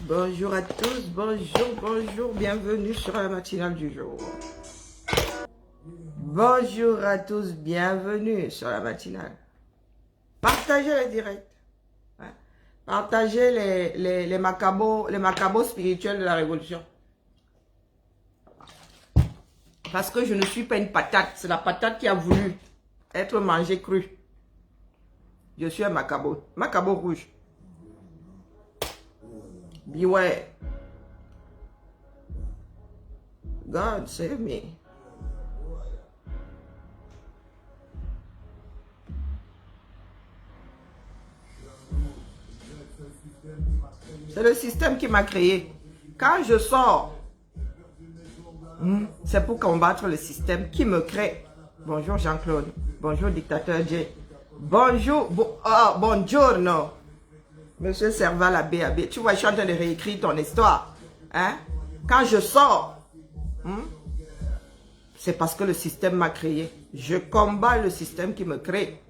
Bonjour à tous, bonjour, bienvenue sur la matinale du jour. Bonjour à tous, bienvenue sur la matinale. Partagez les directs. Hein? Partagez les macabos spirituels de la révolution. Parce que je ne suis pas une patate, c'est la patate qui a voulu être mangée crue. Je suis un macabo rouge. Beware. God save me. C'est le système qui m'a créé. Quand je sors, c'est pour combattre le système qui me crée. Bonjour Jean-Claude. Bonjour dictateur J. Bonjour. Buongiorno. Monsieur Serval AB. Tu vois, je suis en train de réécrire ton histoire. Hein? Quand je sors, c'est parce que le système m'a créé. Je combats le système qui me crée.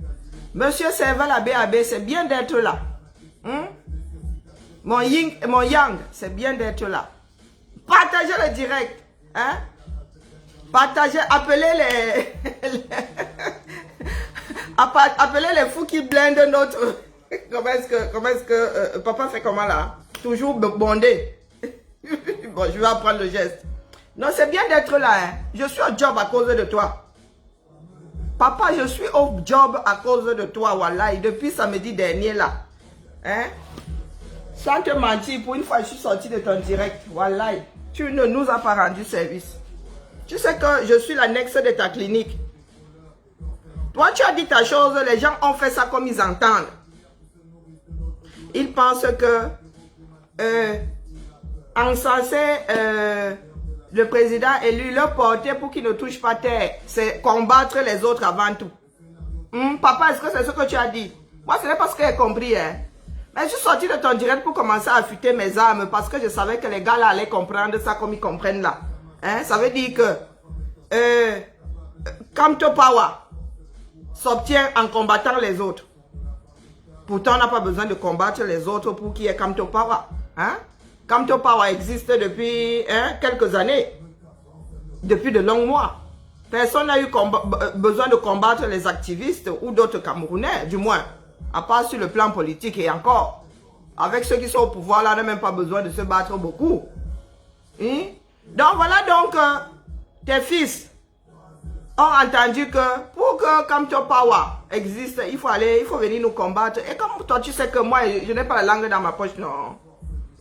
Monsieur Serval AB, c'est bien d'être là. Mon yin et mon yang, c'est bien d'être là. Partagez le direct. Hein? Partagez, appelez appelez les fous qui blindent notre... Comment est-ce que papa fait comment là? Toujours bondé. Bon, je vais apprendre le geste. Non, c'est bien d'être là. Hein. Je suis au job à cause de toi. Papa, je suis au job à cause de toi, Wallahi. Depuis samedi dernier là. Hein? Sans te mentir, pour une fois, je suis sorti de ton direct. Wallahi, tu ne nous as pas rendu service. Tu sais que je suis l'annexe de ta clinique. Toi, tu as dit ta chose, les gens ont fait ça comme ils entendent. Ils pensent que encenser le président élu, le porter pour qu'il ne touche pas terre, c'est combattre les autres avant tout. Papa, est-ce que c'est ce que tu as dit? Moi, ce n'est pas ce que j'ai compris. Hein. Mais je suis sorti de ton direct pour commencer à affûter mes armes parce que je savais que les gars là allaient comprendre ça comme ils comprennent là. Hein? Ça veut dire que Kamto Power s'obtient en combattant les autres. Pourtant, on n'a pas besoin de combattre les autres pour qu'il y ait Kamto Power. Hein? Kamto Power existe depuis quelques années. Depuis de longs mois. Personne n'a eu besoin de combattre les activistes ou d'autres Camerounais, du moins. À part sur le plan politique et encore. Avec ceux qui sont au pouvoir, là, on n'a même pas besoin de se battre beaucoup. Donc, voilà donc, tes fils ont entendu que pour que Kamto Power existe, il faut venir nous combattre. Et comme toi, tu sais que moi, je n'ai pas la langue dans ma poche, non.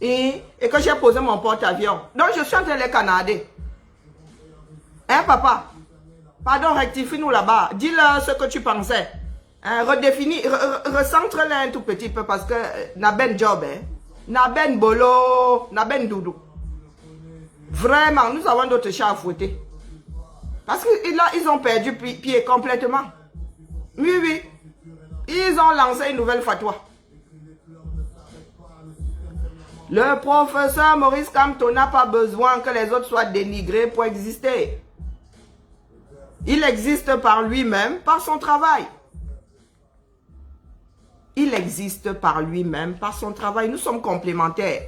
Et que j'ai posé mon porte-avions. Donc, je suis en train de les canader. Hein, papa? Pardon, rectifie-nous là-bas. Dis-leur ce que tu pensais. Hein, redéfinis, recentre-le un tout petit peu parce que n'a ben job, hein. N'a ben bolo, n'a ben doudou. Vraiment, nous avons d'autres chats à fouetter. Parce que là, ils ont perdu pied complètement. Oui. Ils ont lancé une nouvelle fatwa. Le professeur Maurice Kamto n'a pas besoin que les autres soient dénigrés pour exister. Il existe par lui-même, par son travail. Il existe par lui-même, par son travail. Nous sommes complémentaires.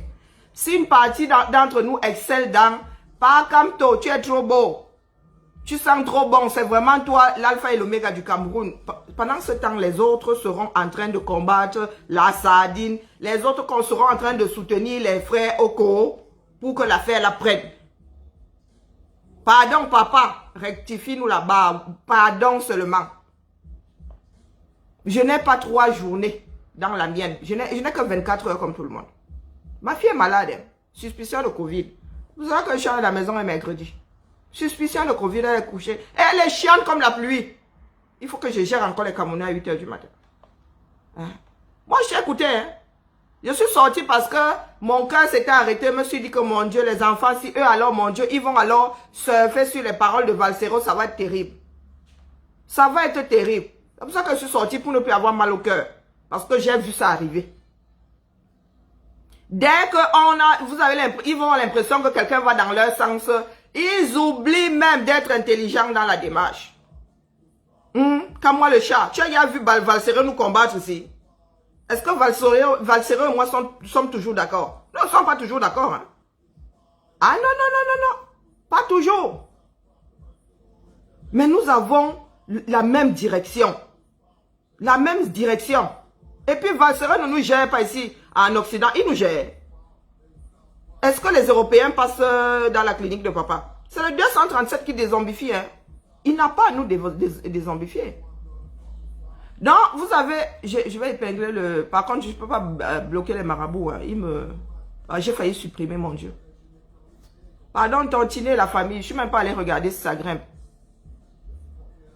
Si une partie d'entre nous excelle dans « Pas Kamto, tu es trop beau. Tu sens trop bon, c'est vraiment toi l'alpha et l'oméga du Cameroun. » Pendant ce temps, les autres seront en train de combattre la sardine. Les autres seront en train de soutenir les frères Oko pour que l'affaire la prenne. Pardon, papa. Rectifie-nous là-bas. Pardon seulement. Je n'ai pas 3 journées dans la mienne. Je n'ai que 24 heures comme tout le monde. Ma fille est malade. Hein. Suspicion de Covid. Vous savez que je suis à la maison un mercredi. Suspicion de Covid, elle est couchée. Et elle est chiante comme la pluie. Il faut que je gère encore les Camerounais à 8 h du matin. Hein? Moi, je t'ai écouté. Hein? Je suis sorti parce que mon cœur s'était arrêté. Je me suis dit que mon Dieu, les enfants, si eux alors, mon Dieu, ils vont alors surfer sur les paroles de Valsero, ça va être terrible. Ça va être terrible. C'est pour ça que je suis sorti pour ne plus avoir mal au cœur. Parce que j'ai vu ça arriver. Dès que ils vont avoir l'impression que quelqu'un va dans leur sens, ils oublient même d'être intelligents dans la démarche. Comme moi le chat, tu as déjà vu Valsero nous combattre ici? Est-ce que Valsero et moi sommes toujours d'accord? Non, ne sommes pas toujours d'accord. Hein. Ah non, non, non, non, non. Pas toujours. Mais nous avons la même direction. La même direction. Et puis Valsera ne nous gère pas ici en Occident. Il nous gère. Est-ce que les Européens passent dans la clinique de papa? C'est le 237 qui dézombifie. Hein. Il n'a pas à nous dézombifier. Donc, vous avez... Je vais épingler le... Par contre, je ne peux pas bloquer les marabouts. Hein. J'ai failli supprimer, mon Dieu. Pardon, tontiner la famille. Je ne suis même pas allé regarder si ça grimpe.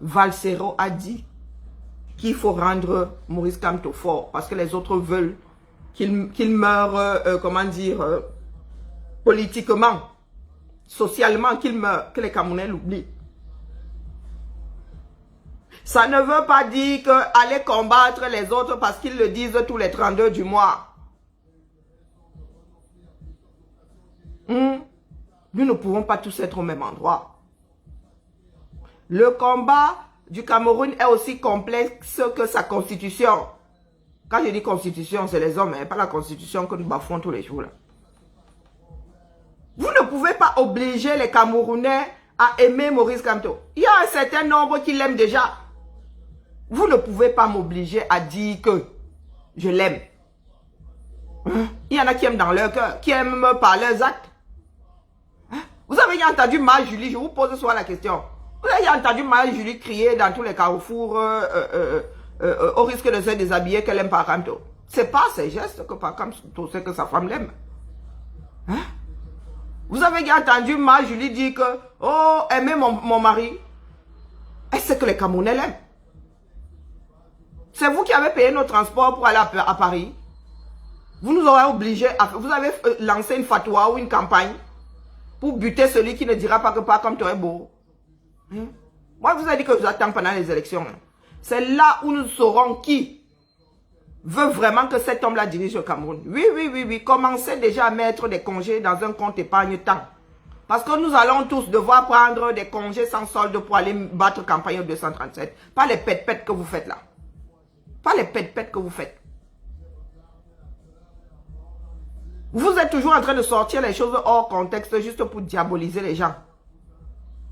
Valsero a dit qu'il faut rendre Maurice Kamto fort parce que les autres veulent qu'il meure, comment dire, politiquement, socialement, qu'il meure, que les Camerounais l'oublient. Ça ne veut pas dire qu'aller combattre les autres parce qu'ils le disent tous les 32 du mois. Nous ne pouvons pas tous être au même endroit. Le combat du Cameroun est aussi complexe que sa constitution. Quand je dis constitution, c'est les hommes, hein, pas la constitution que nous bafouons tous les jours. Là. Vous ne pouvez pas obliger les Camerounais à aimer Maurice Kamto. Il y a un certain nombre qui l'aiment déjà. Vous ne pouvez pas m'obliger à dire que je l'aime. Hein? Il y en a qui aiment dans leur cœur, qui aiment par leurs actes. Hein? Vous avez entendu Marie-Julie, je vous pose souvent la question. Vous avez entendu Marie-Julie crier dans tous les carrefours au risque de se déshabiller qu'elle aime par Kamto. C'est pas ces gestes que par Kamto sait que sa femme l'aime. Hein? Vous avez entendu Marie-Julie dire que oh, aimer mon mari. Est-ce que les Camerounais l'aiment? C'est vous qui avez payé nos transports pour aller à Paris. Vous nous aurez obligés vous avez lancé une fatwa ou une campagne pour buter celui qui ne dira pas que par Kamto est beau. Hein? Moi, je vous ai dit que je vous attends pendant les élections. Hein. C'est là où nous saurons qui veut vraiment que cet homme-là dirige le Cameroun. Oui, oui, oui, oui. Commencez déjà à mettre des congés dans un compte épargne-temps. Parce que nous allons tous devoir prendre des congés sans solde pour aller battre campagne au 237. Pas les pètes-pètes que vous faites là. Pas les pètes-pètes que vous faites. Vous êtes toujours en train de sortir les choses hors contexte juste pour diaboliser les gens.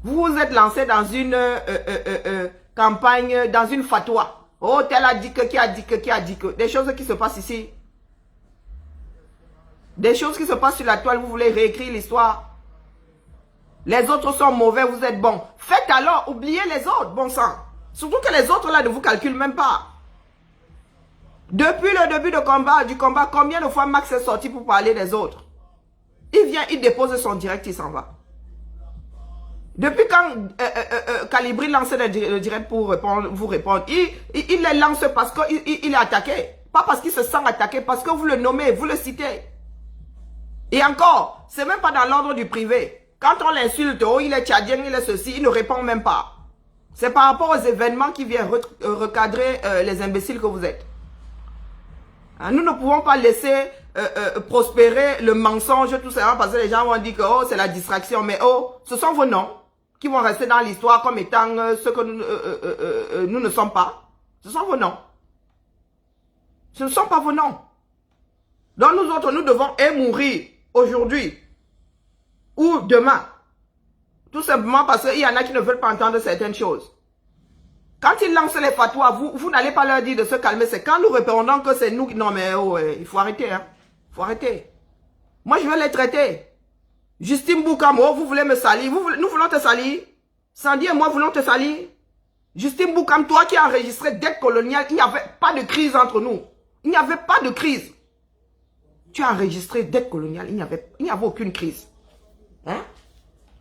Vous vous êtes lancé dans une campagne, dans une fatwa. Oh, tel a dit que, qui a dit que, qui a dit que. Des choses qui se passent ici. Des choses qui se passent sur la toile, vous voulez réécrire l'histoire. Les autres sont mauvais, vous êtes bons. Faites alors, oubliez les autres, bon sang. Surtout que les autres là ne vous calculent même pas. Depuis le début du combat, combien de fois Max est sorti pour parler des autres? Il vient, il dépose son direct, il s'en va. Depuis quand Calibri lance le direct pour vous répondre, il les lance parce qu'il est attaqué. Pas parce qu'il se sent attaqué, parce que vous le nommez, vous le citez. Et encore, c'est même pas dans l'ordre du privé. Quand on l'insulte, oh il est tchadien, il est ceci, il ne répond même pas. C'est par rapport aux événements qui viennent recadrer les imbéciles que vous êtes. Hein, nous ne pouvons pas laisser prospérer le mensonge tout ça parce que les gens vont dire que oh, c'est la distraction. Mais oh, ce sont vos noms qui vont rester dans l'histoire comme étant ce que nous ne sommes pas. Ce sont vos noms. Ce ne sont pas vos noms. Donc nous autres, nous devons mourir aujourd'hui ou demain. Tout simplement parce qu'il y en a qui ne veulent pas entendre certaines choses. Quand ils lancent les fatwas, vous n'allez pas leur dire de se calmer. C'est quand nous répondons que c'est nous. Non mais oh, il faut arrêter. Hein. Il faut arrêter. Moi je vais les traiter. Justine Boukamo, vous voulez me salir. Nous voulons te salir. Sandy et moi voulons te salir. Justine Boukam, toi qui as enregistré dette coloniale, il n'y avait pas de crise entre nous. Il n'y avait pas de crise. Tu as enregistré dette coloniale, il n'y avait aucune crise. Hein?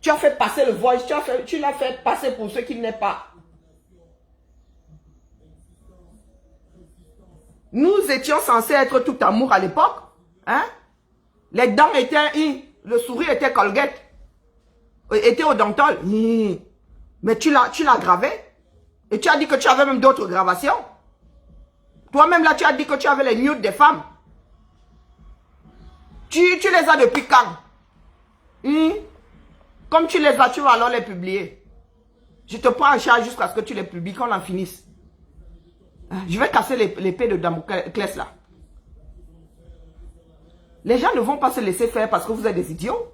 Tu as fait passer le voice, tu l'as fait passer pour ce qu'il n'est pas. Nous étions censés être tout amour à l'époque. Hein? Les dents étaient... Le sourire était Colgate. Était au dental. Mais tu l'as gravé. Et tu as dit que tu avais même d'autres gravations. Toi-même là, tu as dit que tu avais les nudes des femmes. Tu les as depuis quand? Comme tu les as, tu vas alors les publier. Je te prends en charge jusqu'à ce que tu les publies, qu'on en finisse. Je vais casser l'épée de Damoclès là. Les gens ne vont pas se laisser faire parce que vous êtes des idiots.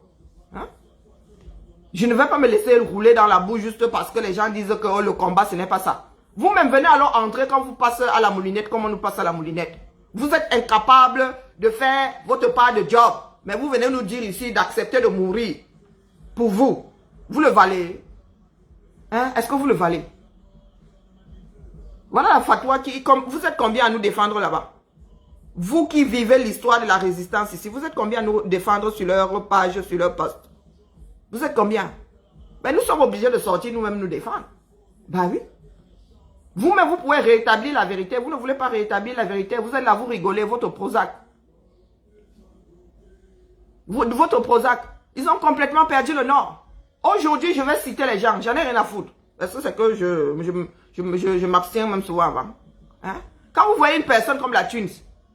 Hein? Je ne vais pas me laisser rouler dans la boue juste parce que les gens disent que oh, le combat, ce n'est pas ça. Vous-même venez alors entrer quand vous passez à la moulinette, comme on nous passe à la moulinette. Vous êtes incapable de faire votre part de job. Mais vous venez nous dire ici d'accepter de mourir pour vous. Vous le valez. Hein? Est-ce que vous le valez? Voilà la fatwa qui... Vous êtes combien à nous défendre là-bas? Vous qui vivez l'histoire de la résistance ici, vous êtes combien à nous défendre sur leur page, sur leur poste? Vous êtes combien? Ben, nous sommes obligés de sortir nous-mêmes nous défendre. Ben oui. Vous-même, vous pouvez rétablir la vérité. Vous ne voulez pas rétablir la vérité. Vous êtes là, vous rigolez, votre Prozac. Votre Prozac. Ils ont complètement perdu le nord. Aujourd'hui, je vais citer les gens. J'en ai rien à foutre. Parce que c'est que je m'abstiens même souvent avant. Hein? Quand vous voyez une personne comme la Tunes,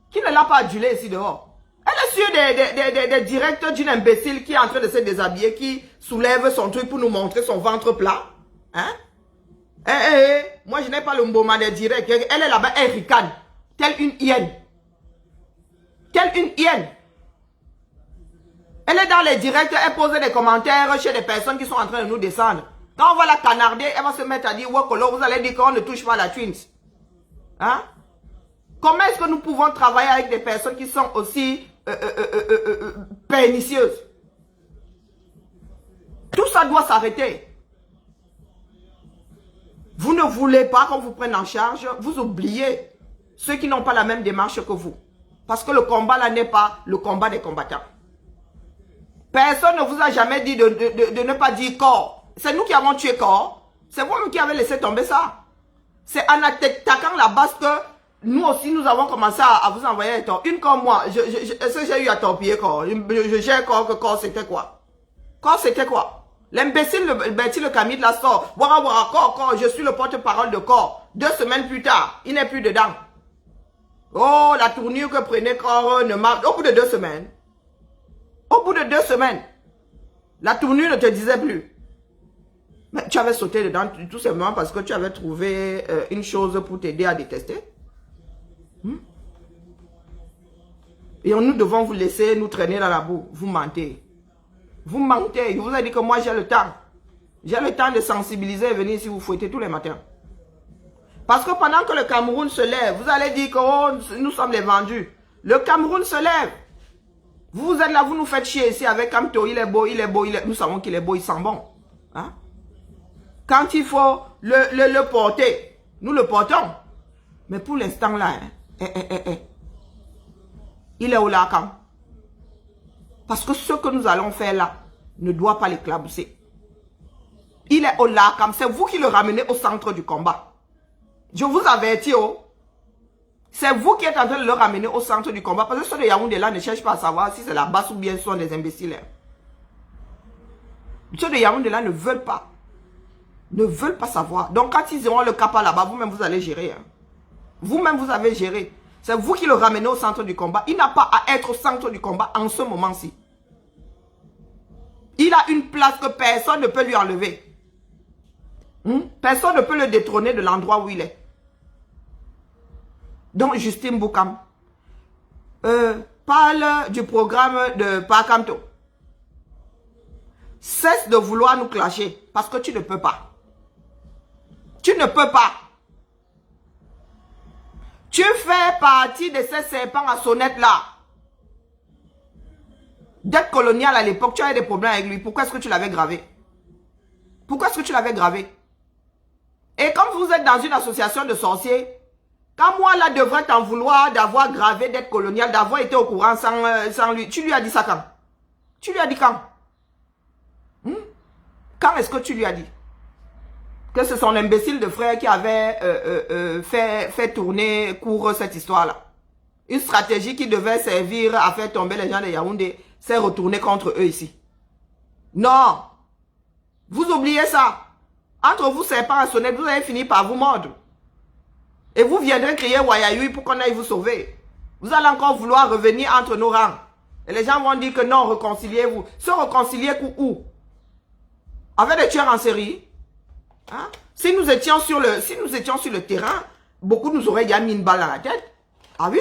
qui ne l'a pas adulée ici dehors, elle est sur des directs d'une imbécile qui est en train de se déshabiller, qui soulève son truc pour nous montrer son ventre plat. Hein? Moi je n'ai pas le mboma des directs. Elle est là-bas, elle ricane. Telle une hyène. Telle une hyène. Elle est dans les directs, elle pose des commentaires chez des personnes qui sont en train de nous descendre. Quand on va la canarder, elle va se mettre à dire, Wokolo, vous allez dire qu'on ne touche pas la Twins. Hein? Comment est-ce que nous pouvons travailler avec des personnes qui sont aussi pernicieuses? Tout ça doit s'arrêter. Vous ne voulez pas qu'on vous prenne en charge, vous oubliez ceux qui n'ont pas la même démarche que vous. Parce que le combat là n'est pas le combat des combattants. Personne ne vous a jamais dit de ne pas dire corps. C'est nous qui avons tué corps. C'est vous-même qui avez laissé tomber ça. C'est en attaquant la base que nous aussi nous avons commencé à vous envoyer les torts. Une comme moi, est-ce que j'ai eu à torpiller corps? Je gère corps que corps c'était quoi? Corps c'était quoi? L'imbécile, le Camille de la sort. Corps, je suis le porte-parole de corps. 2 semaines plus tard, il n'est plus dedans. Oh, la tournure que prenait corps ne marche. Au bout de 2 semaines. Au bout de 2 semaines, la tournure ne te disait plus. Mais tu avais sauté dedans tout simplement parce que tu avais trouvé une chose pour t'aider à détester. Et nous devons vous laisser nous traîner dans la boue. Vous mentez. Vous mentez. Je vous ai dit que moi j'ai le temps. J'ai le temps de sensibiliser et venir ici vous fouetter tous les matins. Parce que pendant que le Cameroun se lève, vous allez dire que oh, nous sommes les vendus. Le Cameroun se lève. Vous êtes là, vous nous faites chier ici avec Kamto, il est beau, nous savons qu'il est beau, il sent bon. Hein? Quand il faut le porter, nous le portons. Mais pour l'instant là, il est au lacan. Parce que ce que nous allons faire là ne doit pas l'éclabousser. Il est au lacan, c'est vous qui le ramenez au centre du combat. Je vous avertis, oh. C'est vous qui êtes en train de le ramener au centre du combat. Parce que ceux de Yaoundé là ne cherchent pas à savoir si c'est la base ou bien ce sont des imbéciles. Ceux de Yaoundé là ne veulent pas. Ne veulent pas savoir. Donc quand ils auront le capa là-bas, vous-même vous allez gérer. Hein. Vous-même vous avez géré. C'est vous qui le ramenez au centre du combat. Il n'a pas à être au centre du combat en ce moment-ci. Il a une place que personne ne peut lui enlever. Personne ne peut le détrôner de l'endroit où il est. Donc, Justine Boukam parle du programme de Pakamto. Cesse de vouloir nous clasher parce que tu ne peux pas. Tu ne peux pas. Tu fais partie de ces serpents à sonnette là. Dette coloniale à l'époque, tu avais des problèmes avec lui. Pourquoi est-ce que tu l'avais gravé? Pourquoi est-ce que tu l'avais gravé? Et comme vous êtes dans une association de sorciers, quand moi là devrais t'en vouloir d'avoir gravé dette coloniale, d'avoir été au courant sans lui, tu lui as dit ça quand? Tu lui as dit quand? Quand est-ce que tu lui as dit? Que c'est son imbécile de frère qui avait fait tourner court cette histoire-là. Une stratégie qui devait servir à faire tomber les gens de Yaoundé s'est retournée contre eux ici. Non. Vous oubliez ça. Entre vous, serpents à sonnette, vous allez finir par vous mordre. Et vous viendrez crier Wayayoui pour qu'on aille vous sauver. Vous allez encore vouloir revenir entre nos rangs. Et les gens vont dire que non, réconciliez-vous. Se réconcilier où? Avec des tueurs en série? Hein? Si nous étions sur le terrain, beaucoup nous auraient déjà mis une balle dans la tête. Ah oui.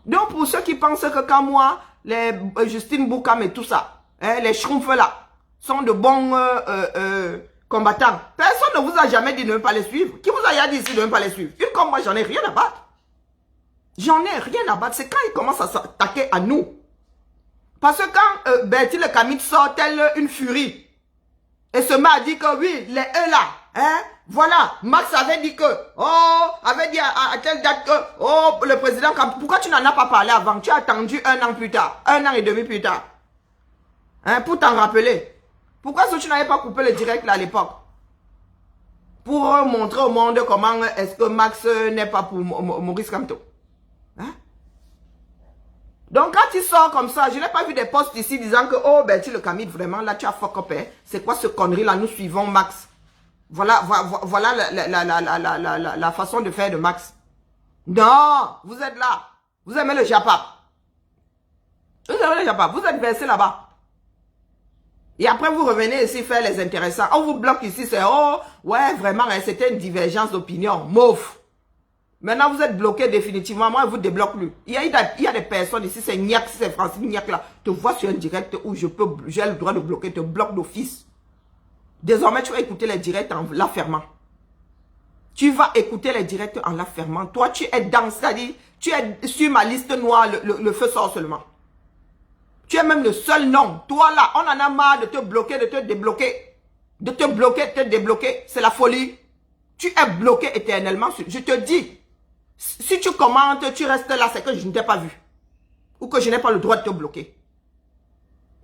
Donc, pour ceux qui pensent que quand moi, les Justine Boukam et tout ça, hein, les Schtroumpfs là, sont de bons combattants, personne ne vous a jamais dit de ne pas les suivre. Qui vous a dit ici de ne pas les suivre? Une comme moi, j'en ai rien à battre. J'en ai rien à battre. C'est quand ils commencent à s'attaquer à nous. Parce que quand Bertie le Camille sort telle une furie et se met à dire que oui, les eux là, hein, voilà, Max avait dit que, avait dit à telle date que, le président, pourquoi tu n'en as pas parlé avant? Tu as attendu 1 an plus tard, 1 an et demi plus tard, hein, pour t'en rappeler. Pourquoi tu n'avais pas coupé le direct là à l'époque? Pour montrer au monde comment est-ce que Max n'est pas pour Maurice Kamto. Hein? Donc quand il sort comme ça, je n'ai pas vu des posts ici disant que, oh, Bertie le Camille, vraiment, là tu as fuck up, hein? C'est quoi ce connerie là, nous suivons Max. Voilà la façon de faire de Max. Non, vous êtes là. Vous aimez le Japap. Vous aimez le Japap, vous êtes versé là-bas. Et après vous revenez ici faire les intéressants. On vous bloque ici, c'est, oh, ouais, vraiment, hein, c'était une divergence d'opinion. Mouf. Maintenant, vous êtes bloqué définitivement. Moi, je vous débloque plus. Il y a des personnes ici, c'est Niak, c'est Francis Niak là. Te vois sur un direct où j'ai le droit de bloquer, te bloque d'office. Désormais, tu vas écouter les directs en la fermant. Tu vas écouter les directs en la fermant. Toi, tu es dans, c'est-à-dire, tu es sur ma liste noire, le feu sort seulement. Tu es même le seul nom. Toi là, on en a marre de te bloquer, de te débloquer. De te bloquer, de te débloquer. C'est la folie. Tu es bloqué éternellement. Je te dis, si tu commentes, tu restes là, c'est que je ne t'ai pas vu. Ou que je n'ai pas le droit de te bloquer.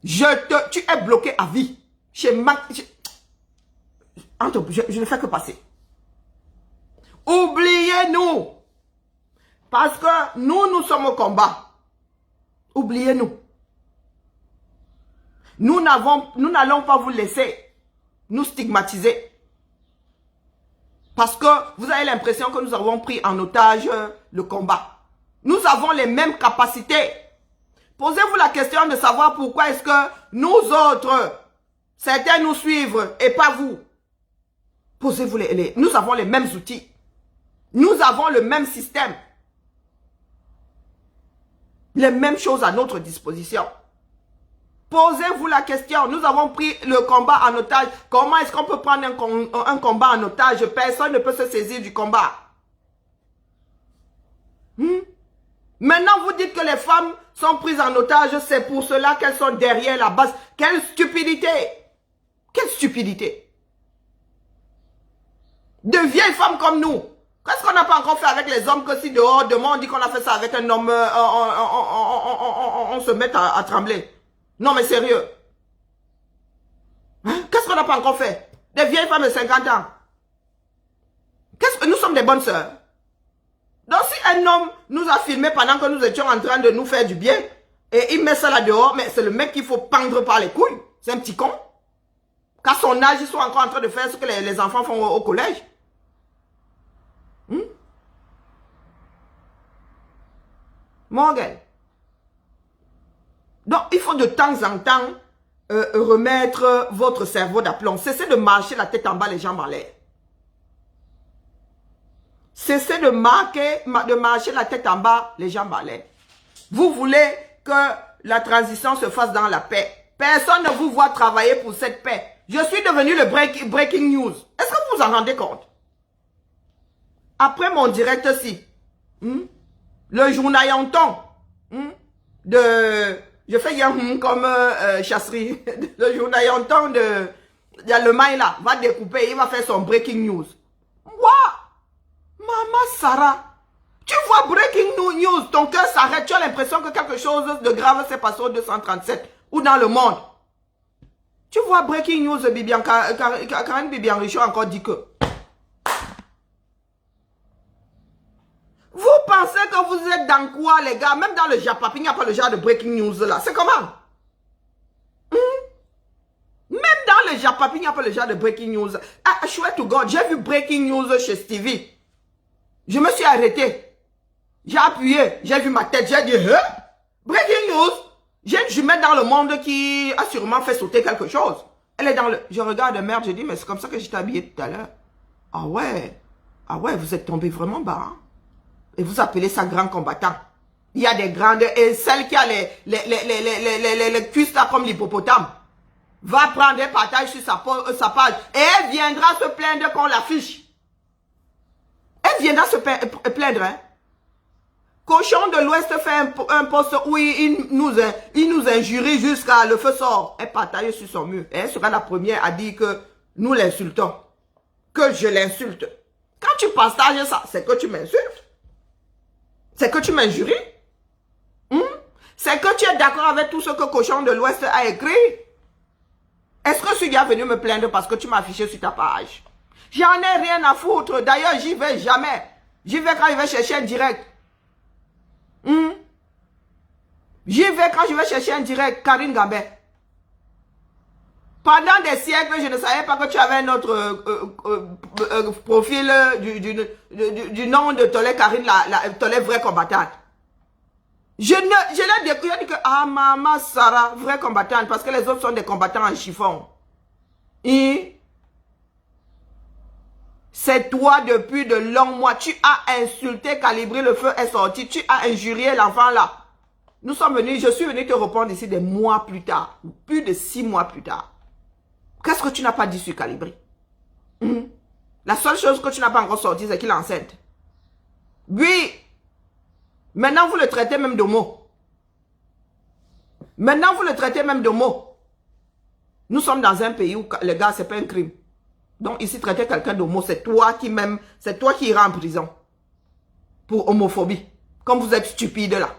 Tu es bloqué à vie. Je ne fais que passer. Oubliez-nous. Parce que nous sommes au combat. Oubliez-nous. Nous n'allons pas vous laisser nous stigmatiser. Parce que vous avez l'impression que nous avons pris en otage le combat. Nous avons les mêmes capacités. Posez-vous la question de savoir pourquoi est-ce que nous autres, certains nous suivent et pas vous. Posez-vous nous avons les mêmes outils. Nous avons le même système. Les mêmes choses à notre disposition. Posez-vous la question. Nous avons pris le combat en otage. Comment est-ce qu'on peut prendre un combat en otage? Personne ne peut se saisir du combat. Maintenant, vous dites que les femmes sont prises en otage. C'est pour cela qu'elles sont derrière la base. Quelle stupidité! Quelle stupidité! De vieilles femmes comme nous. Qu'est-ce qu'on n'a pas encore fait avec les hommes que si dehors, demain on dit qu'on a fait ça avec un homme, on se met à trembler. Non mais sérieux. Hein? Qu'est-ce qu'on n'a pas encore fait? Des vieilles femmes de 50 ans. Nous sommes des bonnes sœurs. Donc si un homme nous a filmé pendant que nous étions en train de nous faire du bien, et il met ça là dehors, mais c'est le mec qu'il faut pendre par les couilles. C'est un petit con. Qu'à son âge, ils sont encore en train de faire ce que les enfants font au collège. Morgan. Donc, il faut de temps en temps remettre votre cerveau d'aplomb. Cessez de marcher la tête en bas, les jambes en l'air. Cessez de marcher la tête en bas, les jambes en l'air. Vous voulez que la transition se fasse dans la paix. Personne ne vous voit travailler pour cette paix. Je suis devenu le breaking news. Est-ce que vous vous en rendez compte? Après mon direct-ci, le journayonton je fais comme chasserie, le journayonton il y a le mail là, va découper, il va faire son breaking news. What? Maman Sarah, tu vois breaking news, ton cœur s'arrête, tu as l'impression que quelque chose de grave s'est passé au 237 ou dans le monde. Tu vois breaking news, Karen Bibian Richaud encore dit que vous pensez que vous êtes dans quoi, les gars? Même dans le Japap, il n'y a pas le genre de breaking news là. C'est comment? Même dans le Japap, il n'y a pas le genre de breaking news. I swear to God, j'ai vu breaking news chez Stevie. Je me suis arrêté. J'ai appuyé, j'ai vu ma tête, j'ai dit, hein? Breaking news? J'ai une jumelle dans le monde qui a sûrement fait sauter quelque chose. Elle est dans le... Je regarde merde, je dis, mais c'est comme ça que j'étais habillé tout à l'heure. Ah ouais, vous êtes tombé vraiment bas, hein? Et vous appelez ça grand combattant. Il y a des grandes, et celle qui a les cuisses là comme l'hippopotame, va prendre un partage sur sa page, et elle viendra se plaindre qu'on l'affiche. Elle viendra se plaindre, hein. Cochon de l'Ouest fait un poste où il nous injurie jusqu'à le feu sort. Elle partage sur son mur. Et elle sera la première à dire que nous l'insultons. Que je l'insulte. Quand tu partages ça, c'est que tu m'insultes. C'est que tu m'injuries. C'est que tu es d'accord avec tout ce que Cochon de l'Ouest a écrit. Est-ce que tu es venu me plaindre parce que tu m'as affiché sur ta page? J'en ai rien à foutre. D'ailleurs, j'y vais jamais. J'y vais quand je vais chercher un direct. J'y vais quand je vais chercher un direct, Karine Gambet. Pendant des siècles, je ne savais pas que tu avais notre profil du nom de Tolé Karine, Tolé vraie combattante. Je l'ai découvert que, ah, maman Sarah, vraie combattante, parce que les autres sont des combattants en chiffon. Et c'est toi depuis de longs mois. Tu as insulté, Calibré, le feu est sorti. Tu as injurié l'enfant là. Nous sommes venus, je suis venu te répondre ici des mois plus tard. Plus de 6 mois plus tard. Qu'est-ce que tu n'as pas dit sur Calibré? La seule chose que tu n'as pas encore sorti, c'est qu'il est enceinte. Oui. Maintenant, vous le traitez même d'homo. Maintenant, vous le traitez même d'homo. Nous sommes dans un pays où, les gars, c'est pas un crime. Donc, ici, traiter quelqu'un d'homo, c'est toi qui iras en prison. Pour homophobie. Comme vous êtes stupide là.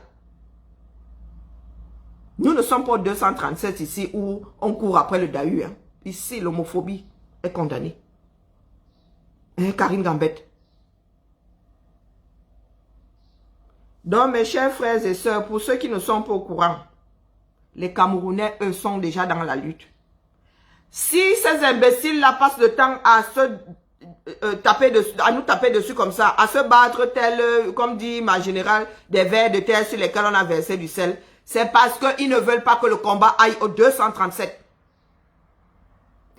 Nous ne sommes pas au 237 ici où on court après le Dahu. Hein. Ici, l'homophobie est condamnée. Hein, Karine Gambet. Donc, mes chers frères et sœurs, pour ceux qui ne sont pas au courant, les Camerounais, eux, sont déjà dans la lutte. Si ces imbéciles-là passent le temps à nous taper dessus comme ça, à se battre tel, comme dit ma générale, des vers de terre sur lesquels on a versé du sel, c'est parce qu'ils ne veulent pas que le combat aille au 237.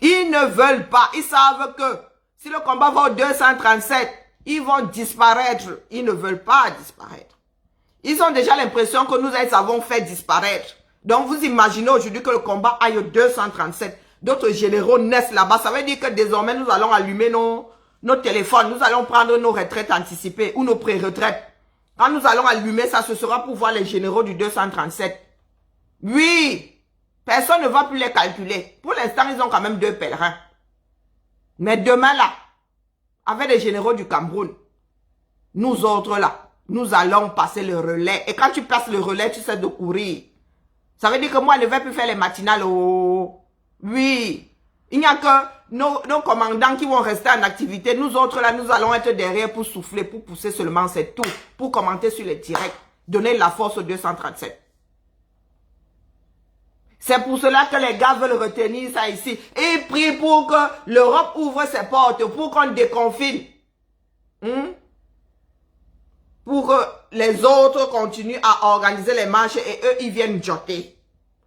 Ils ne veulent pas. Ils savent que si le combat va au 237, ils vont disparaître. Ils ne veulent pas disparaître. Ils ont déjà l'impression que nous les avons fait disparaître. Donc vous imaginez aujourd'hui que le combat aille au 237. D'autres généraux naissent là-bas. Ça veut dire que désormais nous allons allumer nos téléphones. Nous allons prendre nos retraites anticipées ou nos pré-retraites. Quand nous allons allumer ça, ce sera pour voir les généraux du 237. Oui. Personne ne va plus les calculer. Pour l'instant, ils ont quand même 2 pèlerins. Mais demain là, avec les généraux du Cameroun, nous autres là, nous allons passer le relais. Et quand tu passes le relais, tu sais de courir. Ça veut dire que moi, je ne vais plus faire les matinales. Oh. Oui. Il n'y a que nos commandants qui vont rester en activité. Nous autres là, nous allons être derrière pour souffler, pour pousser seulement, c'est tout. Pour commenter sur les directs. Donner la force au 237. C'est pour cela que les gars veulent retenir ça ici. Et prient pour que l'Europe ouvre ses portes, pour qu'on déconfine. Pour que les autres continuent à organiser les marches et eux, ils viennent jotter.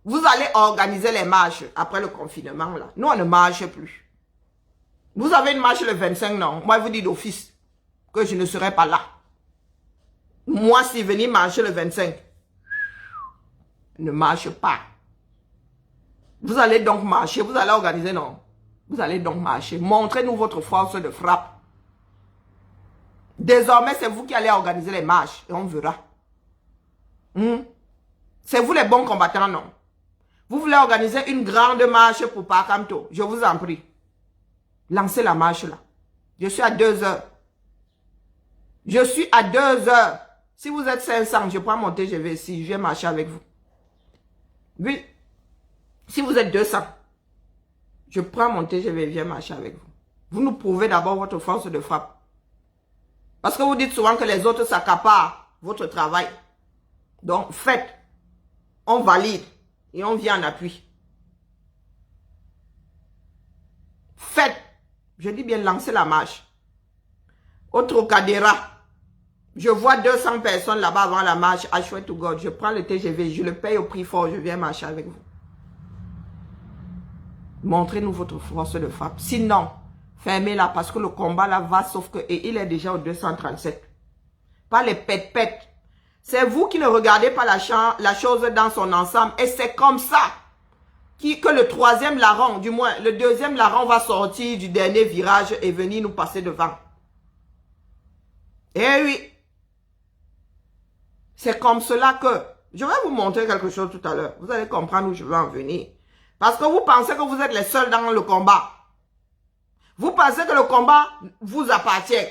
Vous allez organiser les marches après le confinement là. Nous, on ne marche plus. Vous avez une marche le 25, non? Moi, je vous dis d'office que je ne serai pas là. Moi, si venir marcher le 25, ne marche pas. Vous allez donc marcher, vous allez organiser, non? Vous allez donc marcher. Montrez-nous votre force de frappe. Désormais, c'est vous qui allez organiser les marches et on verra. C'est vous les bons combattants, non? Vous voulez organiser une grande marche pour Pakamto. Je vous en prie. Lancez la marche là. Je suis à 2 heures. Je suis à 2 heures. Si vous êtes 500, je prends mon TGV ici. Je vais marcher avec vous. Oui. Si vous êtes 200, je prends mon TGV et viens marcher avec vous. Vous nous prouvez d'abord votre force de frappe. Parce que vous dites souvent que les autres s'accaparent votre travail. Donc, faites. On valide. Et on vient en appui. Faites. Je dis bien lancer la marche. Au Trocadéra. Je vois 200 personnes là-bas avant la marche. I swear to God. Je prends le TGV. Je le paye au prix fort. Je viens marcher avec vous. Montrez-nous votre force de frappe. Sinon, fermez-la parce que le combat là va sauf que... Et il est déjà au 237. Pas les pète-pète. C'est vous qui ne regardez pas la chose dans son ensemble. Et c'est comme ça que le troisième larron, du moins le deuxième larron va sortir du dernier virage et venir nous passer devant. Eh oui. C'est comme cela que... Je vais vous montrer quelque chose tout à l'heure. Vous allez comprendre où je veux en venir. Parce que vous pensez que vous êtes les seuls dans le combat. Vous pensez que le combat vous appartient.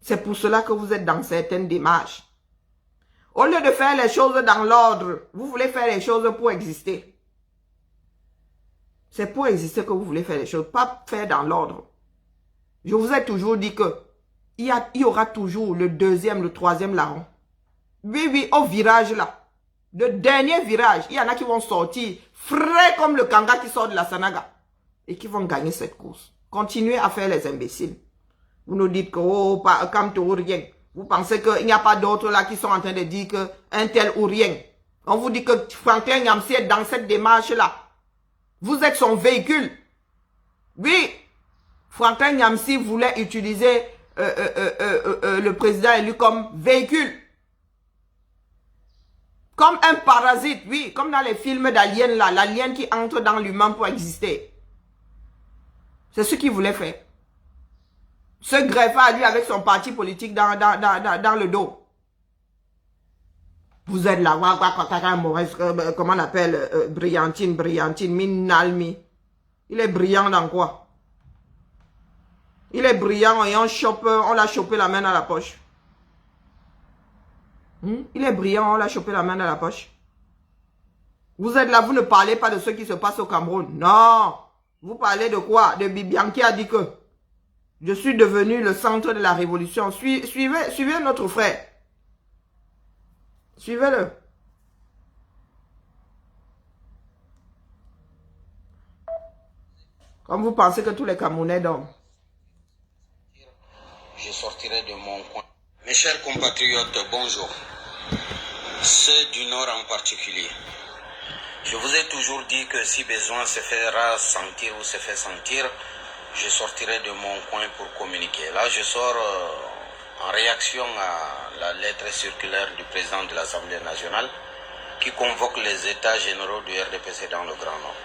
C'est pour cela que vous êtes dans certaines démarches. Au lieu de faire les choses dans l'ordre, vous voulez faire les choses pour exister. C'est pour exister que vous voulez faire les choses, pas faire dans l'ordre. Je vous ai toujours dit que il y aura toujours le deuxième, le troisième larron. Oui, oui, au virage là. Le dernier virage, il y en a qui vont sortir frais comme le kanga qui sort de la Sanaga. Et qui vont gagner cette course. Continuez à faire les imbéciles. Vous nous dites que, oh, comme tout ou rien. Vous pensez qu'il n'y a pas d'autres là qui sont en train de dire qu'un tel ou rien. On vous dit que Franklin Nyamsi est dans cette démarche là. Vous êtes son véhicule. Oui. Franklin Nyamsi voulait utiliser le président élu comme véhicule. Comme un parasite, oui. Comme dans les films d'aliens là. L'alien qui entre dans l'humain pour exister. C'est ce qu'il voulait faire. Se greffer à lui avec son parti politique dans le dos. Vous êtes là, comment on appelle, Brillantine, Minalmi. Il est brillant dans quoi? Il est brillant et on l'a chopé la main dans la poche. Il est brillant, on l'a chopé la main dans la poche. Vous êtes là, vous ne parlez pas de ce qui se passe au Cameroun. Non. Vous parlez de quoi? De Bibian qui a dit que je suis devenu le centre de la révolution. Suivez notre frère. Suivez-le. Comme vous pensez que tous les Camerounais dorment. Je sortirai de mon coin. Mes chers compatriotes, bonjour. Ceux du Nord en particulier. Je vous ai toujours dit que si besoin se fera sentir ou se fait sentir, je sortirai de mon coin pour communiquer. Là, je sors en réaction à la lettre circulaire du président de l'Assemblée nationale qui convoque les états généraux du RDPC dans le Grand Nord.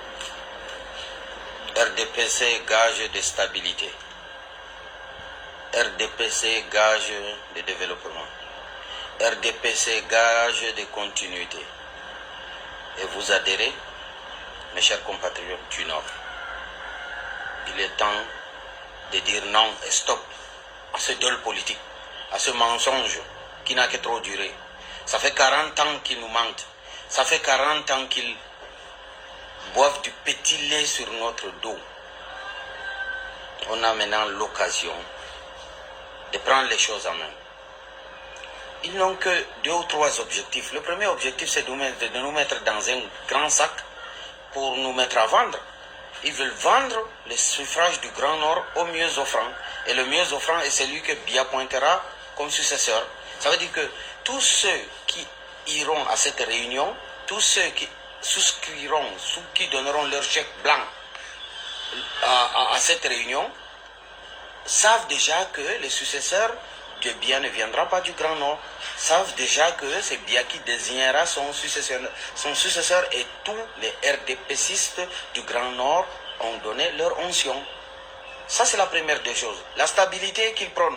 RDPC gage de stabilité. RDPC gage de développement. RDPC gage de continuité. Et vous adhérez, mes chers compatriotes du Nord. Il est temps de dire non et stop à ce dol politique, à ce mensonge qui n'a que trop duré. Ça fait 40 ans qu'ils nous mentent. Ça fait 40 ans qu'ils boivent du petit lait sur notre dos. On a maintenant l'occasion de prendre les choses en main. Ils n'ont que 2 ou 3 objectifs. Le premier objectif, c'est de nous mettre dans un grand sac pour nous mettre à vendre. Ils veulent vendre les suffrages du Grand Nord au mieux offrant. Et le mieux offrant est celui que Biya pointera comme successeur. Ça veut dire que tous ceux qui iront à cette réunion, tous ceux qui souscriront, qui donneront leur chèque blanc à cette réunion, savent déjà que les successeurs de Biya ne viendra pas du Grand Nord, savent déjà que c'est Biya qui désignera son successeur. Son successeur et tous les RDPcistes du Grand Nord ont donné leur onction. Ça, c'est la première des choses. La stabilité qu'ils prônent.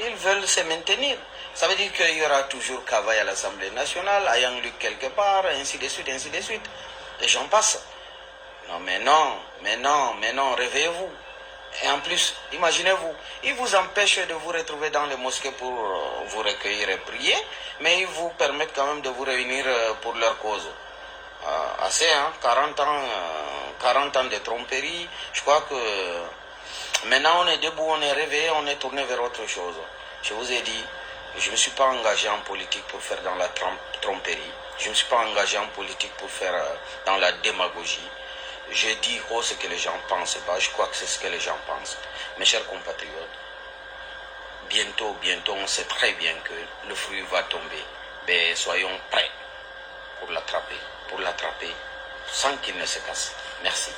Ils veulent se maintenir. Ça veut dire qu'il y aura toujours Kavaï à l'Assemblée nationale, Ayang Luc quelque part, ainsi de suite, ainsi de suite. Et j'en passe. Non, mais non, réveillez-vous. Et en plus, imaginez-vous, ils vous empêchent de vous retrouver dans les mosquées pour vous recueillir et prier, mais ils vous permettent quand même de vous réunir pour leur cause. Assez, hein, 40 ans de tromperie, je crois que maintenant on est debout, on est réveillé, on est tourné vers autre chose. Je vous ai dit, je ne me suis pas engagé en politique pour faire dans la tromperie, je ne me suis pas engagé en politique pour faire dans la démagogie. Je dis ce que les gens pensent, je crois que c'est ce que les gens pensent. Mes chers compatriotes, bientôt, on sait très bien que le fruit va tomber. Mais soyons prêts pour l'attraper, sans qu'il ne se casse. Merci.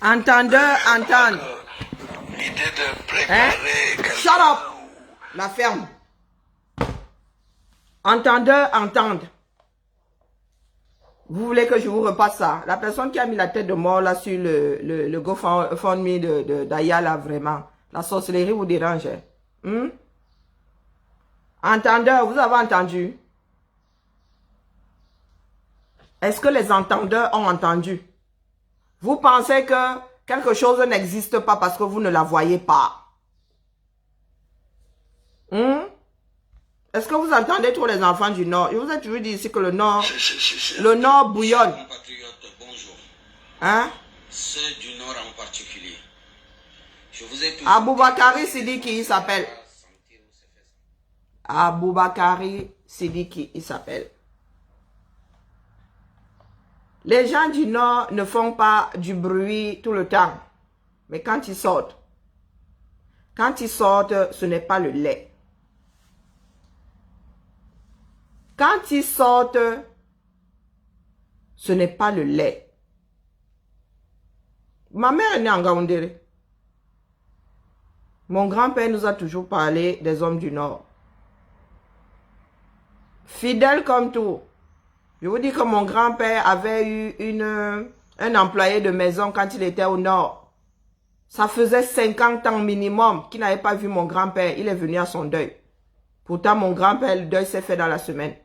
Entendre. L'idée de préparer... Shut up! la ferme. Entendeurs entendent. Vous voulez que je vous repasse ça? La personne qui a mis la tête de mort là sur le GoFundMe d'Aya là, vraiment. La sorcellerie vous dérange. Hein? Entendeurs, vous avez entendu? Est-ce que les entendeurs ont entendu? Vous pensez que quelque chose n'existe pas parce que vous ne la voyez pas? Est-ce que vous entendez trop les enfants du Nord? Je vous ai toujours dit ici que le Nord bouillonne. Bonjour. Hein? Ceux du Nord en particulier. Je vous ai toujours... Aboubakari Sidiki, il s'appelle. Aboubakari Sidiki, il s'appelle. Les gens du Nord ne font pas du bruit tout le temps. Mais quand ils sortent, ce n'est pas le lait. Quand ils sortent, ce n'est pas le lait. Ma mère est née en Gaoundéré. Mon grand-père nous a toujours parlé des hommes du Nord. Fidèles comme tout. Je vous dis que mon grand-père avait eu un employé de maison quand il était au Nord. Ça faisait 50 ans minimum qu'il n'avait pas vu mon grand-père. Il est venu à son deuil. Pourtant, mon grand-père, le deuil s'est fait dans la semaine.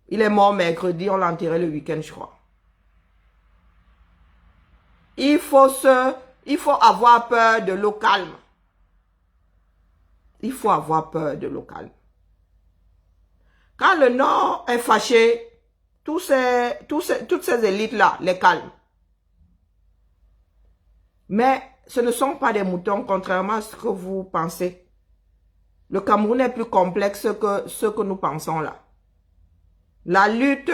Il est mort mercredi, on l'a enterré le week-end, je crois. Il faut avoir peur de l'eau calme. Il faut avoir peur de l'eau calme. Quand le Nord est fâché, toutes ces élites-là les calment. Mais ce ne sont pas des moutons, contrairement à ce que vous pensez. Le Cameroun est plus complexe que ce que nous pensons là. La lutte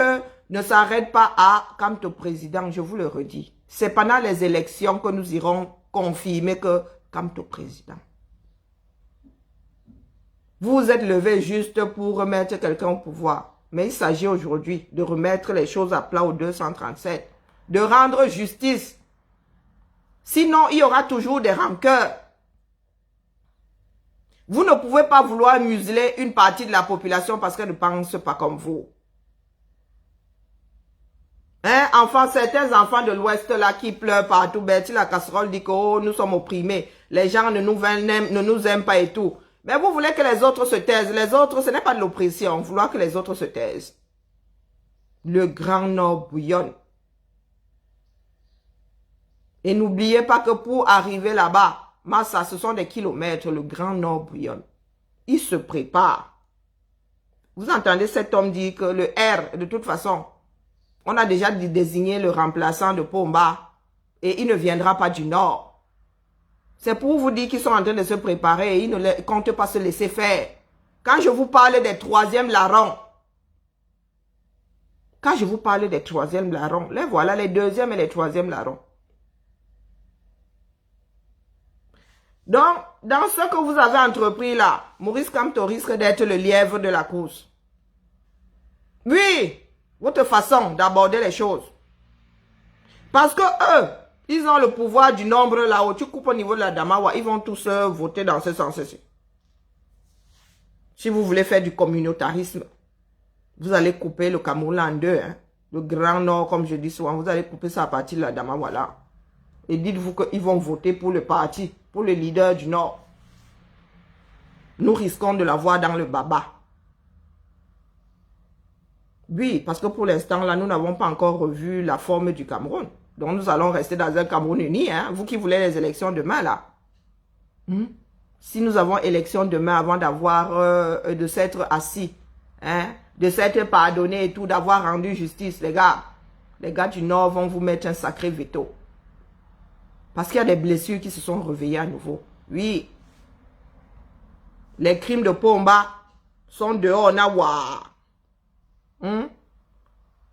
ne s'arrête pas à quant au président, je vous le redis. C'est pendant les élections que nous irons confirmer que quant au président. Vous vous êtes levé juste pour remettre quelqu'un au pouvoir. Mais il s'agit aujourd'hui de remettre les choses à plat au 237. De rendre justice. Sinon, il y aura toujours des rancœurs. Vous ne pouvez pas vouloir museler une partie de la population parce qu'elle ne pense pas comme vous. Hein, certains enfants de l'Ouest là qui pleurent partout, Bertie la casserole dit que oh, nous sommes opprimés, les gens ne nous aiment pas et tout. Mais vous voulez que les autres se taisent. Les autres, ce n'est pas de l'oppression, vouloir que les autres se taisent. Le Grand Nord bouillonne. Et n'oubliez pas que pour arriver là-bas, Massa, ce sont des kilomètres, le Grand Nord bouillonne. Il se prépare. Vous entendez cet homme dire que le R, de toute façon, on a déjà désigné le remplaçant de Pomba et il ne viendra pas du Nord. C'est pour vous dire qu'ils sont en train de se préparer et ils ne comptent pas se laisser faire. Quand je vous parle des troisièmes larrons, les voilà, les deuxièmes et les troisièmes larrons. Donc, dans ce que vous avez entrepris là, Maurice Kamto risque d'être le lièvre de la course. Oui, votre façon d'aborder les choses. Parce que eux, ils ont le pouvoir du nombre là-haut. Tu coupes au niveau de la Damawa, ils vont tous voter dans ce sens-ci. Si vous voulez faire du communautarisme, vous allez couper le Cameroun en deux. Hein. Le Grand Nord, comme je dis souvent, vous allez couper ça à partir de la Damawa là. Et dites-vous qu'ils vont voter pour le parti, pour le leader du Nord. Nous risquons de l'avoir dans le baba. Oui, parce que pour l'instant, là, nous n'avons pas encore revu la forme du Cameroun. Donc, nous allons rester dans un Cameroun uni. Hein? Vous qui voulez les élections demain, là. Si nous avons élection demain avant d'avoir, de s'être assis, hein? De s'être pardonné et tout, d'avoir rendu justice, les gars du Nord vont vous mettre un sacré veto. Parce qu'il y a des blessures qui se sont réveillées à nouveau. Oui. Les crimes de Pomba sont dehors, Nawa.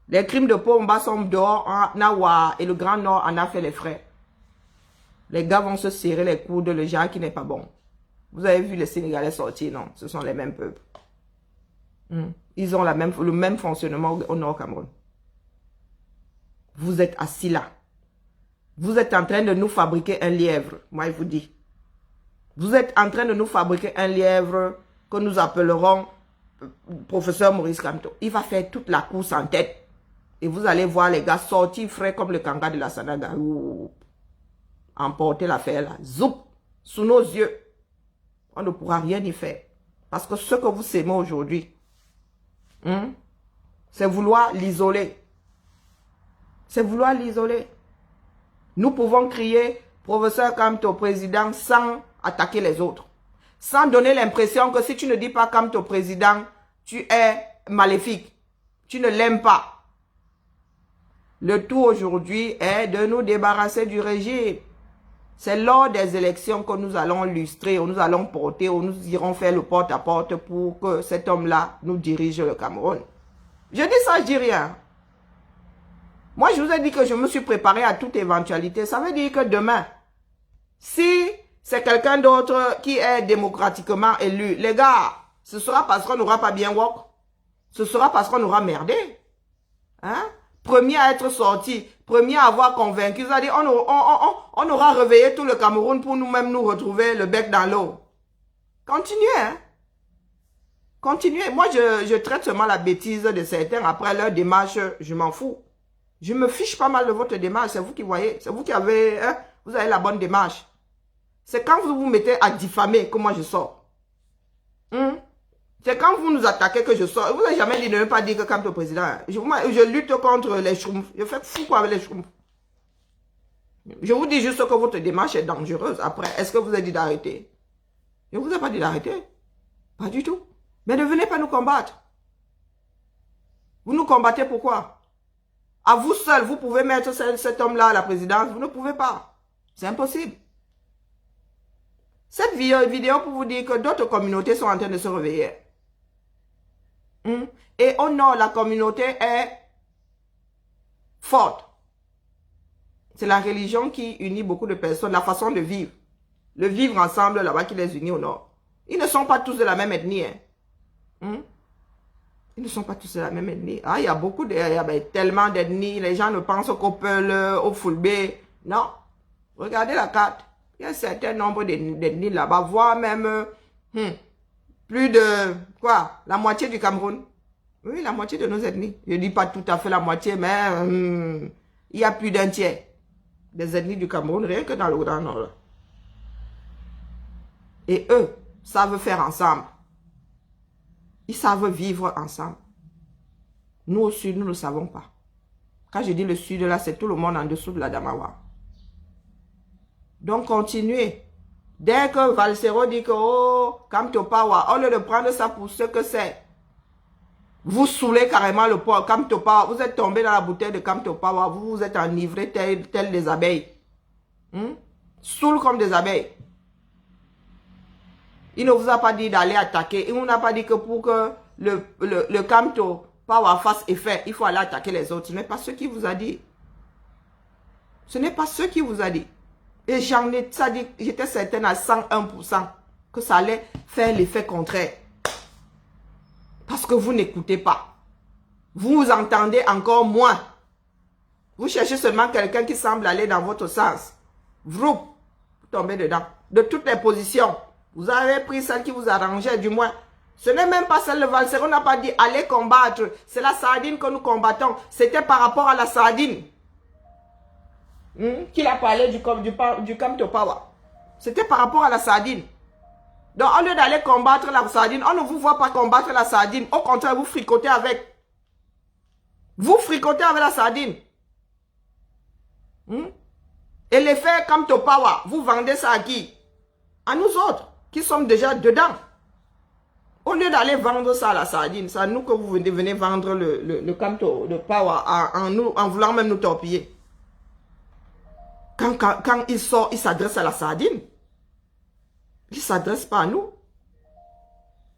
Les crimes de Pomba sont dehors, Nawa. Et le Grand Nord en a fait les frais. Les gars vont se serrer les coudes, le genre qui n'est pas bon. Vous avez vu les Sénégalais sortir, non? Ce sont les mêmes peuples. Ils ont le même fonctionnement au Nord Cameroun. Vous êtes assis là. Vous êtes en train de nous fabriquer un lièvre. Moi, je vous dis. Vous êtes en train de nous fabriquer un lièvre que nous appellerons professeur Maurice Kamto. Il va faire toute la course en tête. Et vous allez voir les gars sortir frais comme le kanga de la Sanaga. Emporter l'affaire là. Zoup. Sous nos yeux. On ne pourra rien y faire. Parce que ce que vous s'aimez aujourd'hui, c'est vouloir l'isoler. C'est vouloir l'isoler. Nous pouvons crier professeur Kamto président sans attaquer les autres. Sans donner l'impression que si tu ne dis pas Kamto président, tu es maléfique. Tu ne l'aimes pas. Le tout aujourd'hui est de nous débarrasser du régime. C'est lors des élections que nous allons illustrer, où nous allons porter, où nous irons faire le porte-à-porte pour que cet homme-là nous dirige le Cameroun. Je dis ça, je dis rien. Moi, je vous ai dit que je me suis préparé à toute éventualité. Ça veut dire que demain, si c'est quelqu'un d'autre qui est démocratiquement élu, les gars, ce sera parce qu'on n'aura pas bien work. Ce sera parce qu'on aura merdé. Hein? Premier à être sorti, premier à avoir convaincu, c'est-à-dire on aura réveillé tout le Cameroun pour nous-mêmes nous retrouver le bec dans l'eau. Continuez, hein. Continuez. Moi, je traite seulement la bêtise de certains. Après leur démarche, je m'en fous. Je me fiche pas mal de votre démarche. C'est vous qui voyez. C'est vous qui avez, hein, vous avez la bonne démarche. C'est quand vous vous mettez à diffamer que moi je sors. C'est quand vous nous attaquez que je sors. Vous n'avez jamais dit, ne pas dire que comme le président, je lutte contre les schtroumpfs. Je fais fou quoi avec les schtroumpfs. Je vous dis juste que votre démarche est dangereuse. Après, est-ce que vous avez dit d'arrêter? Je ne vous ai pas dit d'arrêter. Pas du tout. Mais ne venez pas nous combattre. Vous nous combattez pourquoi? À vous seul, vous pouvez mettre cet homme-là à la présidence. Vous ne pouvez pas. C'est impossible. Cette vidéo pour vous dire que d'autres communautés sont en train de se réveiller. Et au nord, la communauté est forte. C'est la religion qui unit beaucoup de personnes, la façon de vivre. Le vivre ensemble là-bas qui les unit au nord. Ils ne sont pas tous de la même ethnie. Ils ne sont pas tous de la même ethnie. Ah, il y a beaucoup de, il y a tellement d'ethnies. Les gens ne pensent qu'au Peul, au Fulbé. Non. Regardez la carte. Il y a un certain nombre d'ethnies là-bas, voire même plus de, quoi, la moitié du Cameroun. Oui, la moitié de nos ethnies. Je ne dis pas tout à fait la moitié, mais il y a plus d'un tiers des ethnies du Cameroun, rien que dans le Grand Nord. Et eux savent faire ensemble. Ils savent vivre ensemble. Nous au sud, nous ne savons pas. Quand je dis le sud, là, c'est tout le monde en dessous de la Damawa. Donc, continuez. Dès que Valsero dit que, oh, Kamto Power, au lieu de prendre ça pour ce que c'est, vous saoulez carrément le poids. Kamto Power, vous êtes tombé dans la bouteille de Kamto Power, vous vous êtes enivré tel des abeilles. Saoul comme des abeilles. Il ne vous a pas dit d'aller attaquer. Il ne vous a pas dit que pour que le Kamto Power fasse effet, il faut aller attaquer les autres. Ce n'est pas ce qu'il vous a dit. Ce n'est pas ce qu'il vous a dit. Et j'en ai dit, j'étais certaine à 101% que ça allait faire l'effet contraire. Parce que vous n'écoutez pas. Vous entendez encore moins. Vous cherchez seulement quelqu'un qui semble aller dans votre sens. Vous tombez dedans. De toutes les positions. Vous avez pris celle qui vous arrangeait, du moins. Ce n'est même pas celle de Valsero. On n'a pas dit allez combattre. C'est la sardine que nous combattons. C'était par rapport à la sardine. Qu'il a parlé du Kamto Power. C'était par rapport à la sardine. Donc, au lieu d'aller combattre la sardine, on ne vous voit pas combattre la sardine. Au contraire, vous fricotez avec. Vous fricotez avec la sardine. Et l'effet Kamto Power, vous vendez ça à qui? À nous autres, qui sommes déjà dedans. Au lieu d'aller vendre ça à la sardine, c'est à nous que vous venez vendre le Kamto Power en voulant même nous torpiller. Quand il sort, il s'adresse à la sardine. Il ne s'adresse pas à nous.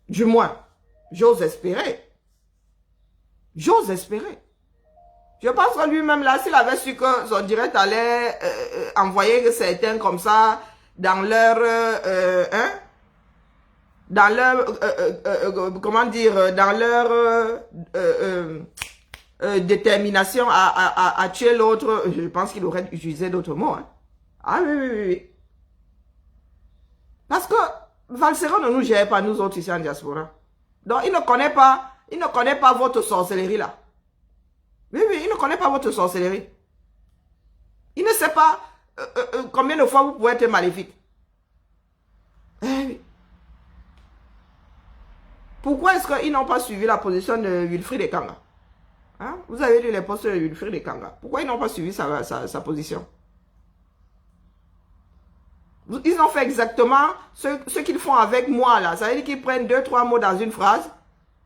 Du moins, j'ose espérer. J'ose espérer. Je pense que lui-même, là, s'il avait su que son direct allait envoyer certains comme ça dans leur... comment dire, dans leur détermination à tuer l'autre, je pense qu'il aurait utilisé d'autres mots. Hein. Ah oui. Parce que Valsero ne nous gère pas, nous autres ici en diaspora. Donc, il ne connaît pas votre sorcellerie là. Oui, il ne connaît pas votre sorcellerie. Il ne sait pas combien de fois vous pouvez être maléfique. Pourquoi est-ce qu'ils n'ont pas suivi la position de Wilfried Ekanga? Hein? Vous avez lu les posts de Wilfried Ekanga. Pourquoi ils n'ont pas suivi sa position? Ils ont fait exactement ce qu'ils font avec moi là. Ça veut dire qu'ils prennent 2-3 mots dans une phrase,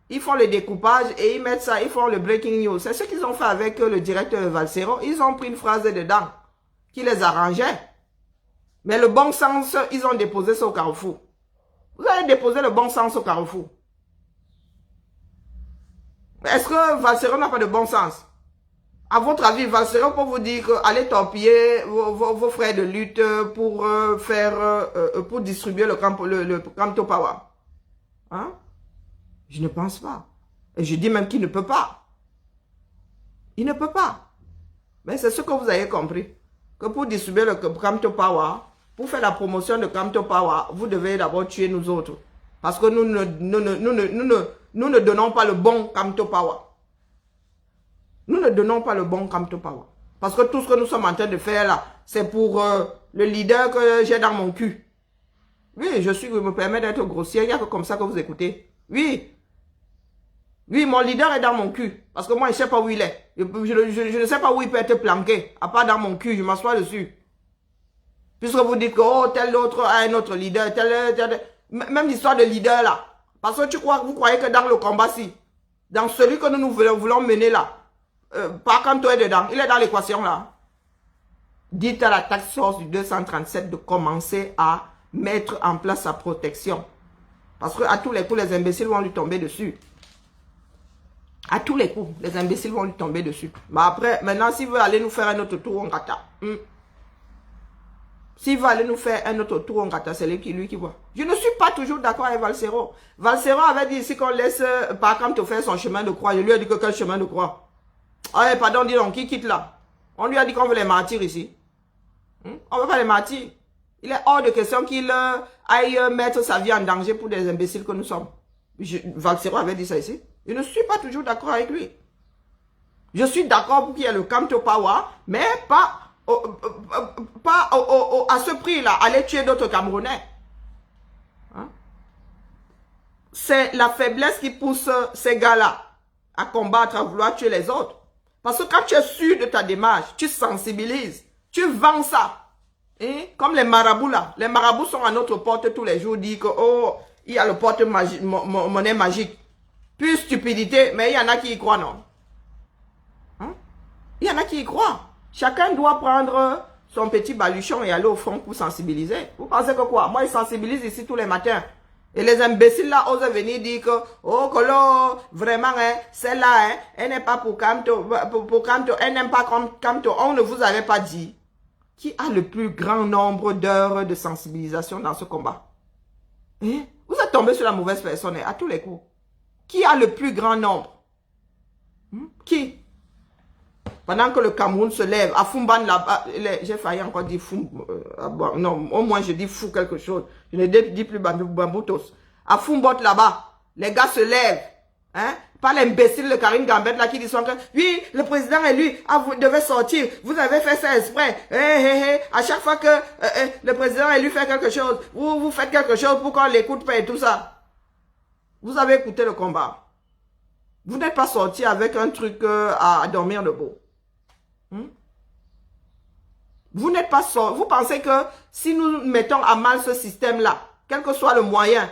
ils font le découpage et ils mettent ça, ils font le breaking news. C'est ce qu'ils ont fait avec le directeur Valsero. Ils ont pris une phrase dedans qui les arrangeait. Mais le bon sens, ils ont déposé ça au carrefour. Vous avez déposé le bon sens au carrefour. Est-ce que Valsero n'a pas de bon sens? À votre avis, Valsero peut vous dire que allez torpiller vos frères de lutte pour pour distribuer le Camto Power. Hein? Je ne pense pas. Et je dis même qu'il ne peut pas. Il ne peut pas. Mais c'est ce que vous avez compris. Que pour distribuer le Camto Power, pour faire la promotion de Camto Power, vous devez d'abord tuer nous autres. Parce que nous ne donnons pas le bon Camto Power. Nous ne donnons pas le bon Camto Power. Parce que tout ce que nous sommes en train de faire là, c'est pour le leader que j'ai dans mon cul. Oui, je me permets d'être grossier, il n'y a que comme ça que vous écoutez. Oui. Oui, mon leader est dans mon cul. Parce que moi, je ne sais pas où il est. Je ne sais pas où il peut être planqué. À part dans mon cul, je m'assois dessus. Puisque vous dites que oh, tel autre a un autre leader, même l'histoire de leader là. Parce que vous croyez que dans le combat-ci, dans celui que nous voulons mener là, pas quand tu es dedans, il est dans l'équation là. Dites à la task force du 237 de commencer à mettre en place sa protection. Parce que à tous les coups, les imbéciles vont lui tomber dessus. À tous les coups, les imbéciles vont lui tomber dessus. Mais après, maintenant, s'il veut aller nous faire un autre tour, on gâta. S'il veut aller nous faire un autre tour, on gâta, c'est lui qui voit. Je ne suis pas toujours d'accord avec Valsero. Valsero avait dit ici qu'on laisse Camto faire son chemin de croix. Je lui ai dit que quel chemin de croix? Ah, pardon, dis donc, qui quitte là? On lui a dit qu'on veut les martyrs ici. On ne veut pas les martyrs. Il est hors de question qu'il aille mettre sa vie en danger pour des imbéciles que nous sommes. Valsero avait dit ça ici. Je ne suis pas toujours d'accord avec lui. Je suis d'accord pour qu'il y ait le Camto Power, mais pas à ce prix-là, aller tuer d'autres Camerounais. Hein? C'est la faiblesse qui pousse ces gars-là à combattre, à vouloir tuer les autres. Parce que quand tu es sûr de ta démarche, tu sensibilises, tu vends ça. Et comme les marabouts là, les marabouts sont à notre porte tous les jours, disent que oh, il y a le porte-monnaie magique. Plus stupidité, mais il y en a qui y croient, non? Hein? Il y en a qui y croient. Chacun doit prendre son petit baluchon et aller au front pour sensibiliser. Vous pensez que quoi? Moi, ils sensibilisent ici tous les matins. Et les imbéciles là osent venir dire que, oh, Kolo, vraiment, hein, celle-là, hein, elle n'est pas pour Camto, elle n'aime pas Camto. On ne vous avait pas dit. Qui a le plus grand nombre d'heures de sensibilisation dans ce combat? Hein? Vous êtes tombé sur la mauvaise personne, hein, à tous les coups. Qui a le plus grand nombre? Qui? Pendant que le Cameroun se lève, à Fumban là-bas, j'ai failli encore dire fou, non, au moins je dis fou quelque chose. Je ne dis plus Bamboutos. À Fumbot là-bas, les gars se lèvent, hein? Pas l'imbécile de Karine Gambette là qui dit que oui, le président élu, vous devez sortir, vous avez fait ça exprès. À chaque fois que le président élu fait quelque chose, vous faites quelque chose pour qu'on l'écoute pas et tout ça. Vous avez écouté le combat. Vous n'êtes pas sorti avec un truc à dormir debout. Vous n'êtes pas sorti. Vous pensez que si nous mettons à mal ce système-là, quel que soit le moyen,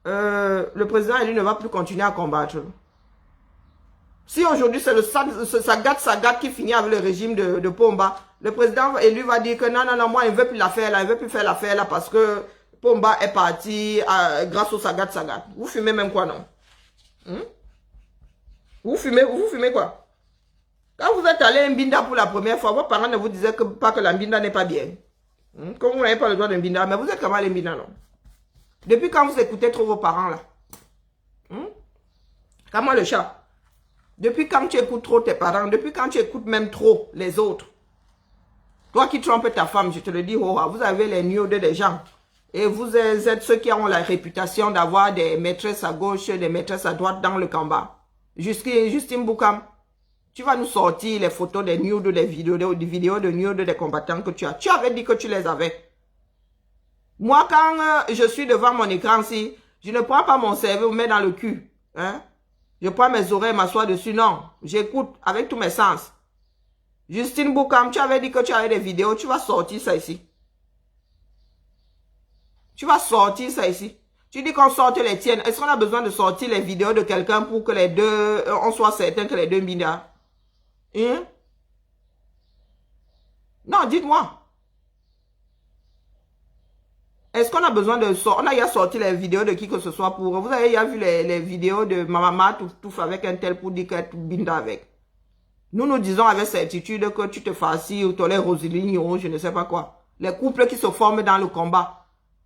le président élu ne va plus continuer à combattre. Si aujourd'hui c'est le Sagat qui finit avec le régime de Pomba, le président élu va dire que non, moi il ne veut plus la faire là, il ne veut plus faire l'affaire là parce que Pomba est parti grâce au Sagat. Vous fumez même quoi, non? Vous fumez quoi? Quand vous êtes allé à Mbinda pour la première fois, vos parents ne vous disaient pas que la Mbinda n'est pas bien. Comme vous n'avez pas le droit de Mbinda, mais vous êtes comment à Mbinda, non? Depuis quand vous écoutez trop vos parents, là? Comment le chat? Depuis quand tu écoutes trop tes parents? Depuis quand tu écoutes même trop les autres? Toi qui trompes ta femme, je te le dis, oh, vous avez les nuodes des gens. Et vous êtes ceux qui ont la réputation d'avoir des maîtresses à gauche, des maîtresses à droite dans le combat. Justine Boukam, tu vas nous sortir les photos des nudes, des vidéos de nudes des combattants que tu as. Tu avais dit que tu les avais. Moi, quand je suis devant mon écran, si je ne prends pas mon cerveau, me mets dans le cul. Hein? Je prends mes oreilles, m'assois dessus. Non, j'écoute avec tous mes sens. Justine Boukam, tu avais dit que tu avais des vidéos. Tu vas sortir ça ici. Tu vas sortir ça ici. Tu dis qu'on sorte les tiennes. Est-ce qu'on a besoin de sortir les vidéos de quelqu'un pour que les deux, on soit certain que les deux minards? Hein? Non, dites-moi. Est-ce qu'on a besoin de sortir? On a déjà sorti les vidéos de qui que ce soit pour... Vous avez déjà vu les vidéos de ma maman tout avec un tel pour dire qu'elle tout binda avec. Nous disons avec certitude que tu te fascies ou tu les Roseline ou je ne sais pas quoi. Les couples qui se forment dans le combat.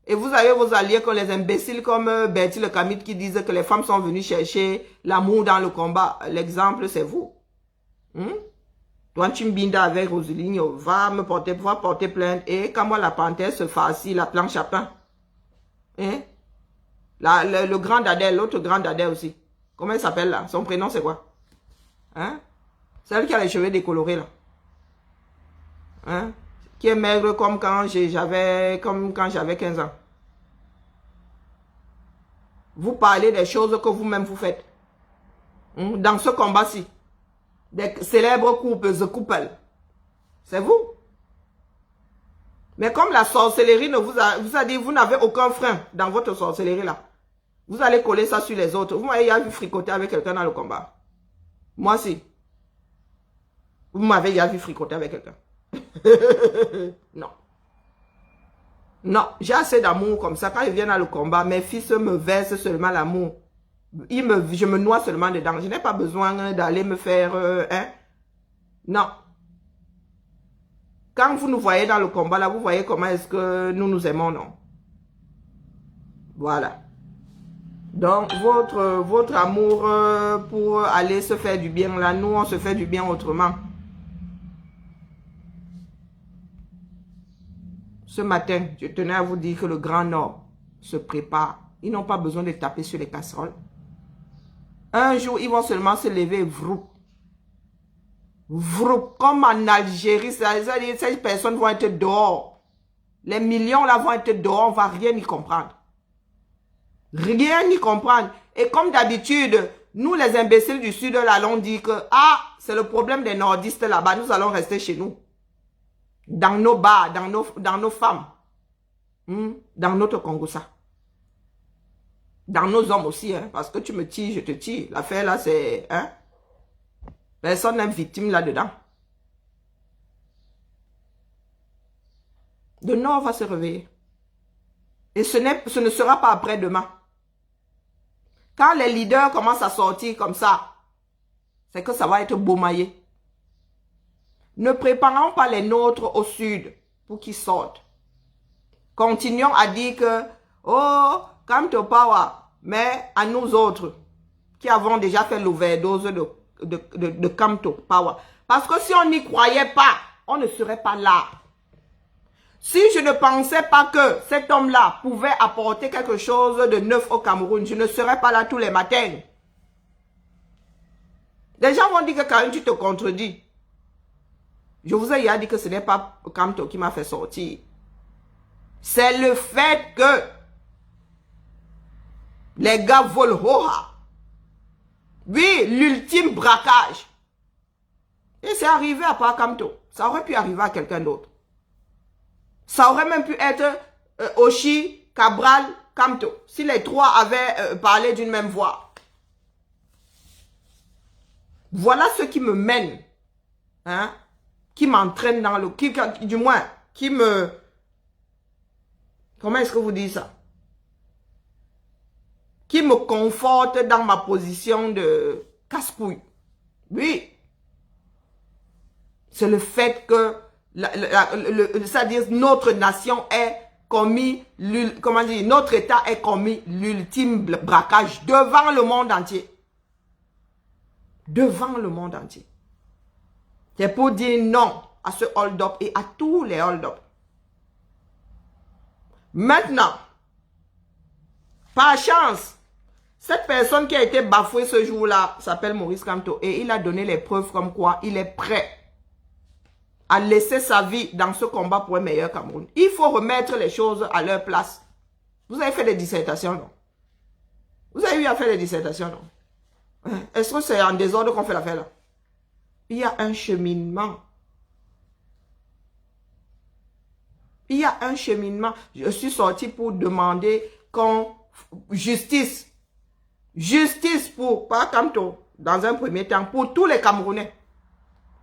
Et vous avez vos alliés comme les imbéciles comme Bertie le Camite qui disent que les femmes sont venues chercher l'amour dans le combat. L'exemple, c'est vous. Toi, tu me binda avec Roseline, va porter plainte. Et quand moi, la panthère se farcit, la planche à pain. Hein? Le grand Dadel, l'autre grand Dadel aussi. Comment il s'appelle là? Son prénom, c'est quoi? Hein? Celle qui a les cheveux décolorés là. Hein? Qui est maigre comme quand j'avais 15 ans. Vous parlez des choses que vous-même vous faites. Dans ce combat-ci. Des célèbres couples. C'est vous. Mais comme la sorcellerie ne vous a dit, vous n'avez aucun frein dans votre sorcellerie là. Vous allez coller ça sur les autres. Vous m'avez déjà vu fricoter avec quelqu'un dans le combat. Moi si. Vous m'avez déjà vu fricoter avec quelqu'un. Non. Non, j'ai assez d'amour comme ça. Quand je viens dans le combat, mes fils me versent seulement l'amour. Je me noie seulement dedans. Je n'ai pas besoin d'aller me faire... Non. Quand vous nous voyez dans le combat, là, vous voyez comment est-ce que nous nous aimons, non? Voilà. Donc, votre amour pour aller se faire du bien, là, nous, on se fait du bien autrement. Ce matin, je tenais à vous dire que le Grand Nord se prépare. Ils n'ont pas besoin de taper sur les casseroles. Un jour, ils vont seulement se lever, vroup. Vroup. Comme en Algérie, ces personnes vont être dehors. Les millions là vont être dehors, on ne va rien y comprendre. Rien y comprendre. Et comme d'habitude, nous les imbéciles du Sud, là, allons dire que, c'est le problème des nordistes là-bas, nous allons rester chez nous. Dans nos bars, dans nos femmes. Dans notre Congossa. Dans nos hommes aussi, hein, parce que tu me tires, je te tire. L'affaire là, c'est... Hein, personne n'est victime là-dedans. Le Nord va se réveiller. Et ce ne sera pas après-demain. Quand les leaders commencent à sortir comme ça, c'est que ça va être beaumaillé. Ne préparons pas les nôtres au Sud pour qu'ils sortent. Continuons à dire que, oh, Kamto Power, mais à nous autres, qui avons déjà fait l'overdose de Kamto Power. Parce que si on n'y croyait pas, on ne serait pas là. Si je ne pensais pas que cet homme-là pouvait apporter quelque chose de neuf au Cameroun, je ne serais pas là tous les matins. Les gens vont dire que quand tu te contredis. Je vous ai déjà dit que ce n'est pas Kamto qui m'a fait sortir. C'est le fait que les gars volent Hoha. Oui, l'ultime braquage. Et c'est arrivé à part Kamto. Ça aurait pu arriver à quelqu'un d'autre. Ça aurait même pu être Oshi, Cabral, Kamto. Si les trois avaient parlé d'une même voix. Voilà ce qui me mène. Hein? Qui m'entraîne dans le... du moins, qui me... Comment est-ce que vous dites ça? Qui me conforte dans ma position de casse-couille. Oui. C'est le fait que... c'est-à-dire notre nation est commis... Comment dire? Notre État est commis l'ultime braquage devant le monde entier. Devant le monde entier. C'est pour dire non à ce hold-up et à tous les hold-up. Maintenant, par chance, cette personne qui a été bafouée ce jour-là s'appelle Maurice Kamto et il a donné les preuves comme quoi il est prêt à laisser sa vie dans ce combat pour un meilleur Cameroun. Il faut remettre les choses à leur place. Vous avez fait des dissertations, non? Vous avez eu à faire des dissertations, non? Est-ce que c'est en désordre qu'on fait l'affaire là? Il y a un cheminement. Il y a un cheminement. Je suis sorti pour demander qu'on... Justice. Justice pour, pas Kamto, dans un premier temps, pour tous les Camerounais.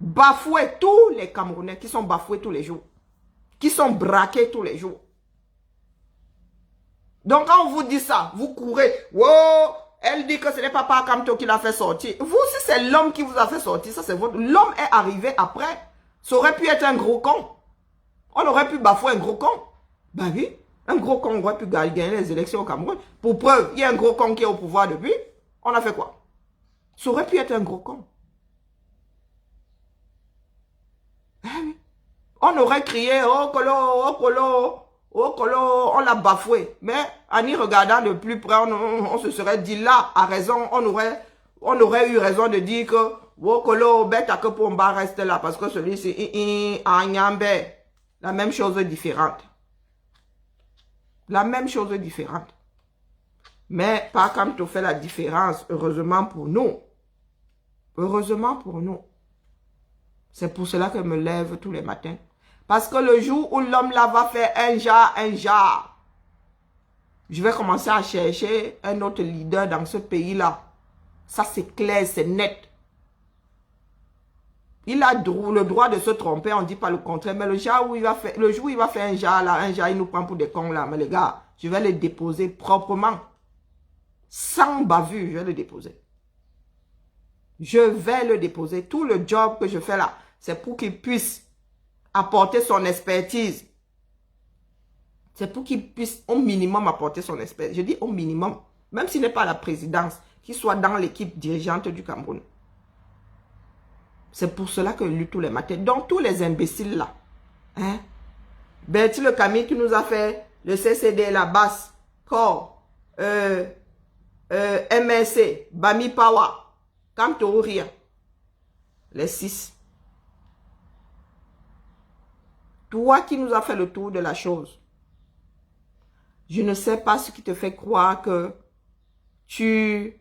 Bafouer tous les Camerounais qui sont bafoués tous les jours. Qui sont braqués tous les jours. Donc quand on vous dit ça, vous courez. Wow, elle dit que ce n'est pas Kamto qui l'a fait sortir. Vous, si c'est l'homme qui vous a fait sortir, ça c'est votre... L'homme est arrivé après. Ça aurait pu être un gros con. On aurait pu bafouer un gros con. Ben oui. Un gros con aurait pu gagner les élections au Cameroun. Pour preuve, il y a un gros con qui est au pouvoir depuis. On a fait quoi? Ça aurait pu être un gros con. Ah oui. On aurait crié, oh Kolo, oh Kolo, oh Kolo, on l'a bafoué. Mais en y regardant de plus près, on se serait dit là, à raison, on aurait eu raison de dire que, oh Kolo, bête que Pomba reste là, parce que celui-ci, la même chose différente. La même chose différente. Mais pas comme tu fais la différence, heureusement pour nous. Heureusement pour nous. C'est pour cela que je me lève tous les matins. Parce que le jour où l'homme là va faire un jar, je vais commencer à chercher un autre leader dans ce pays-là. Ça c'est clair, c'est net. Il a le droit de se tromper, on ne dit pas le contraire. Mais le jour où il va faire un jar là, il nous prend pour des cons là. Mais les gars, je vais le déposer proprement. Sans bavure, je vais le déposer. Je vais le déposer. Tout le job que je fais là, c'est pour qu'il puisse apporter son expertise. C'est pour qu'il puisse au minimum apporter son expertise. Je dis au minimum, même s'il n'est pas à la présidence, qu'il soit dans l'équipe dirigeante du Cameroun. C'est pour cela que je lutte tous les matins. Donc, tous les imbéciles là, hein, Bertie le Camille qui nous a fait le CCD, la basse, corps, MSC, Bami Pawa, Kamto Ria, les 6. Toi qui nous as fait le tour de la chose, je ne sais pas ce qui te fait croire que tu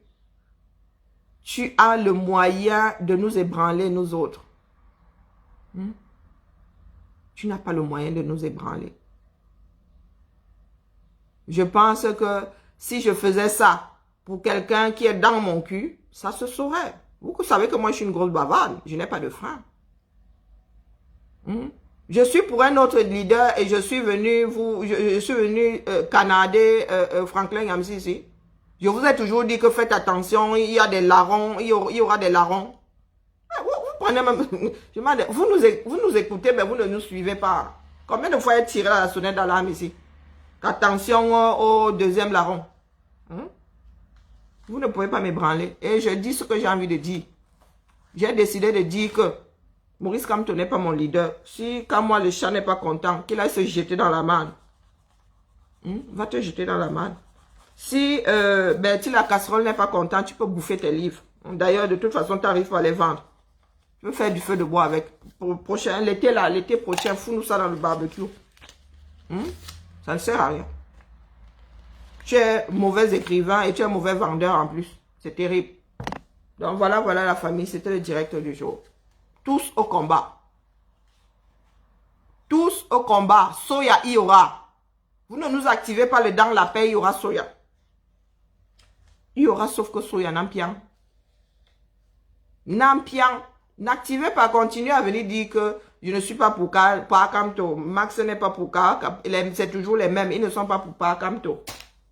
as le moyen de nous ébranler, nous autres. Tu n'as pas le moyen de nous ébranler. Je pense que si je faisais ça pour quelqu'un qui est dans mon cul, ça se saurait. Vous savez que moi, je suis une grosse bavarde. Je n'ai pas de frein. Je suis pour un autre leader et je suis venu canader Franklin Yamsi ici. Je vous ai toujours dit que faites attention, il y a des larrons, il y aura des larrons. Vous prenez même, vous nous écoutez, mais vous ne nous suivez pas. Combien de fois il tiré la sonnette d'alarme ici? Attention au deuxième larron. Vous ne pouvez pas m'ébranler. Et je dis ce que j'ai envie de dire. J'ai décidé de dire que Maurice Kamto n'est pas mon leader. Si, quand moi, le chat n'est pas content, qu'il aille se jeter dans la manne. Va te jeter dans la manne. Si Bertie la casserole n'est pas content, tu peux bouffer tes livres. D'ailleurs, de toute façon, tu arrives pas à les vendre. Tu peux faire du feu de bois avec. Pour l'été prochain, fous-nous ça dans le barbecue. Ça ne sert à rien. Tu es mauvais écrivain et tu es mauvais vendeur en plus. C'est terrible. Donc voilà la famille. C'était le direct du jour. Tous au combat. Tous au combat. Soya, il y aura. Vous ne nous activez pas le dans la paix, il y aura Soya. Il y aura sauf que Soya Nampian. Nampian. N'activez pas, continuez à venir dire que je ne suis pas pour Kamto. Max n'est pas pour c'est toujours les mêmes. Ils ne sont pas pour Kamto.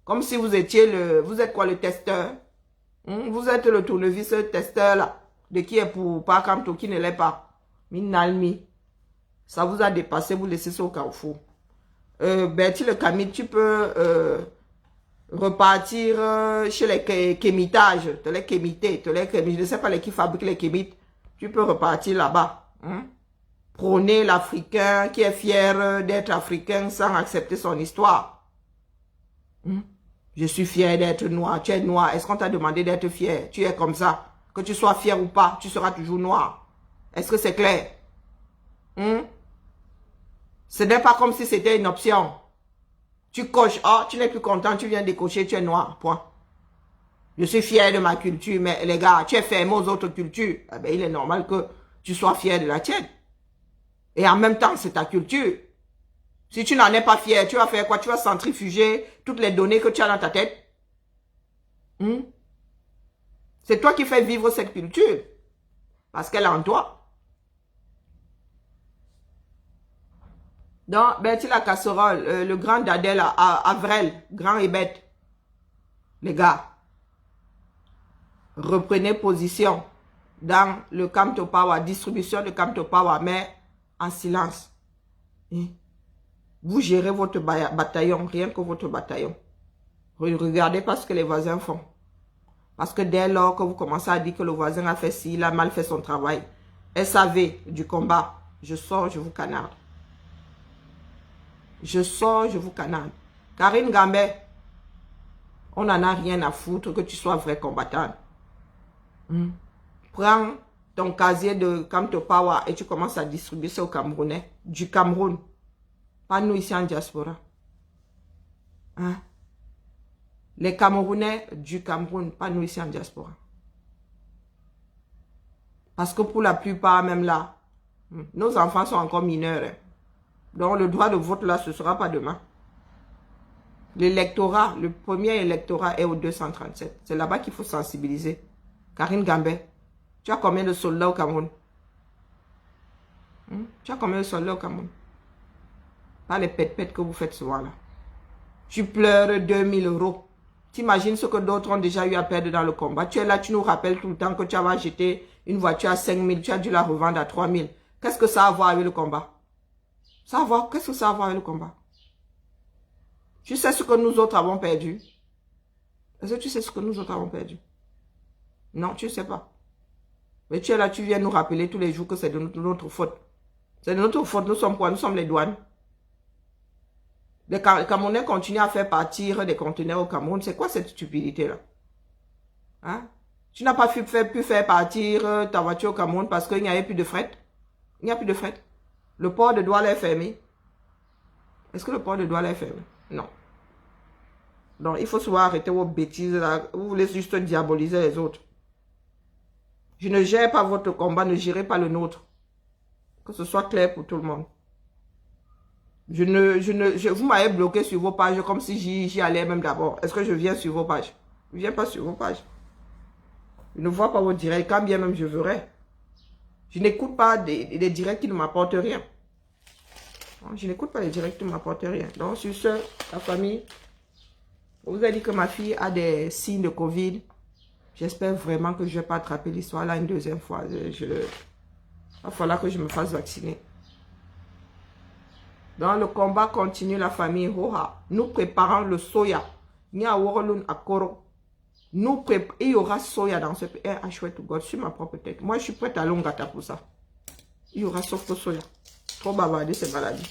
Comme si vous étiez vous êtes quoi le testeur? Vous êtes le tournevis testeur là. De qui est pour Kamto, qui ne l'est pas. Minalmi. Ça vous a dépassé, vous laissez ça au carrefour. Bertie le Camille, tu peux repartir chez les kémitages, je ne sais pas qui fabrique les kémites. Tu peux repartir là-bas. Prôner l'Africain qui est fier d'être Africain sans accepter son histoire. Je suis fier d'être noir. Tu es noir. Est-ce qu'on t'a demandé d'être fier? Tu es comme ça. Que tu sois fier ou pas, tu seras toujours noir. Est-ce que c'est clair? Ce n'est pas comme si c'était une option. Tu coches, oh, tu n'es plus content, tu viens décocher, tu es noir, point. Je suis fier de ma culture, mais les gars, tu es fermé aux autres cultures. Eh ben, il est normal que tu sois fier de la tienne. Et en même temps, c'est ta culture. Si tu n'en es pas fier, tu vas faire quoi? Tu vas centrifuger toutes les données que tu as dans ta tête. C'est toi qui fais vivre cette culture. Parce qu'elle est en toi. Donc, Bertie la casserole, le grand Dadel à Avrel, grand et bête. Les gars, reprenez position dans le Camto Power, distribution de Camto Power, mais en silence. Vous gérez votre bataillon, rien que votre bataillon. Regardez pas ce que les voisins font. Parce que dès lors que vous commencez à dire que le voisin a fait ci, il a mal fait son travail, SAV du combat, je sors, je vous canarde. Je sors, je vous canarde. Karine Gambé, on n'en a rien à foutre que tu sois vrai combattant. Prends ton casier de Camto Power et tu commences à distribuer ça aux Camerounais. Du Cameroun. Pas nous ici en diaspora. Les Camerounais du Cameroun, pas nous ici en diaspora. Parce que pour la plupart, même là, nos enfants sont encore mineurs. Donc le droit de vote là, ce ne sera pas demain. L'électorat, le premier électorat est au 237. C'est là-bas qu'il faut sensibiliser. Karine Gambé, tu as combien de soldats au Cameroun? Tu as combien de soldats au Cameroun? Pas les pètes-pètes que vous faites souvent là. Tu pleures 2000 €. T'imagines ce que d'autres ont déjà eu à perdre dans le combat. Tu es là, tu nous rappelles tout le temps que tu avais acheté une voiture à 5000, tu as dû la revendre à 3000. Qu'est-ce que ça a à voir avec le combat? Qu'est-ce que ça a à voir avec le combat? Tu sais ce que nous autres avons perdu? Est-ce que tu sais ce que nous autres avons perdu? Non, tu ne sais pas. Mais tu es là, tu viens nous rappeler tous les jours que c'est de notre faute. C'est de notre faute, nous sommes quoi? Nous sommes les douanes. Les Camerounais continuent à faire partir des conteneurs au Cameroun. C'est quoi cette stupidité-là? Tu n'as pas pu faire partir ta voiture au Cameroun parce qu'il n'y avait plus de fret. Il n'y a plus de fret. Le port de Douala est fermé. Est-ce que le port de Douala est fermé? Non. Donc, il faut souvent arrêter vos bêtises là. Vous voulez juste diaboliser les autres. Je ne gère pas votre combat, ne gérez pas le nôtre. Que ce soit clair pour tout le monde. Vous m'avez bloqué sur vos pages comme si j'y allais même d'abord. Est-ce que je viens sur vos pages? Je ne viens pas sur vos pages. Je ne vois pas vos directs, quand bien même je verrai. Je n'écoute pas des directs qui ne m'apportent rien. Je n'écoute pas les directs qui ne m'apportent rien. Donc, sur ce, la famille, on vous a dit que ma fille a des signes de Covid. J'espère vraiment que je ne vais pas attraper l'histoire là une deuxième fois. Il va falloir que je me fasse vacciner. Donc, le combat continue, la famille Hoha. Nous préparons le soya. Il y aura soya dans ce pays. I swear to God, sur ma propre tête. Moi, je suis prête à Longata pour ça. Il y aura sauf que soya. Trop bavarder ces maladies.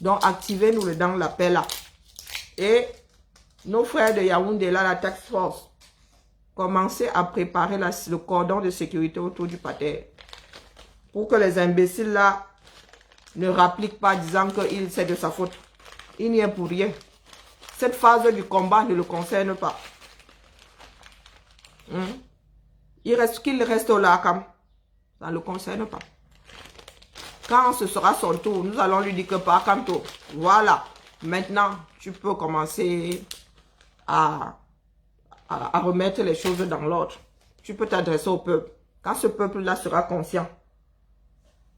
Donc, activez-nous dans la paix là. Et nos frères de Yaoundé, là, la Task Force, commencez à préparer le cordon de sécurité autour du pater. Pour que les imbéciles là ne rappliquent pas disant que c'est de sa faute. Il n'y est pour rien. Cette phase du combat ne le concerne pas. Qu'il reste au Lakam. Ça ne le concerne pas. Quand ce sera son tour, nous allons lui dire que par Kanto, voilà, maintenant tu peux commencer à remettre les choses dans l'ordre. Tu peux t'adresser au peuple. Quand ce peuple-là sera conscient,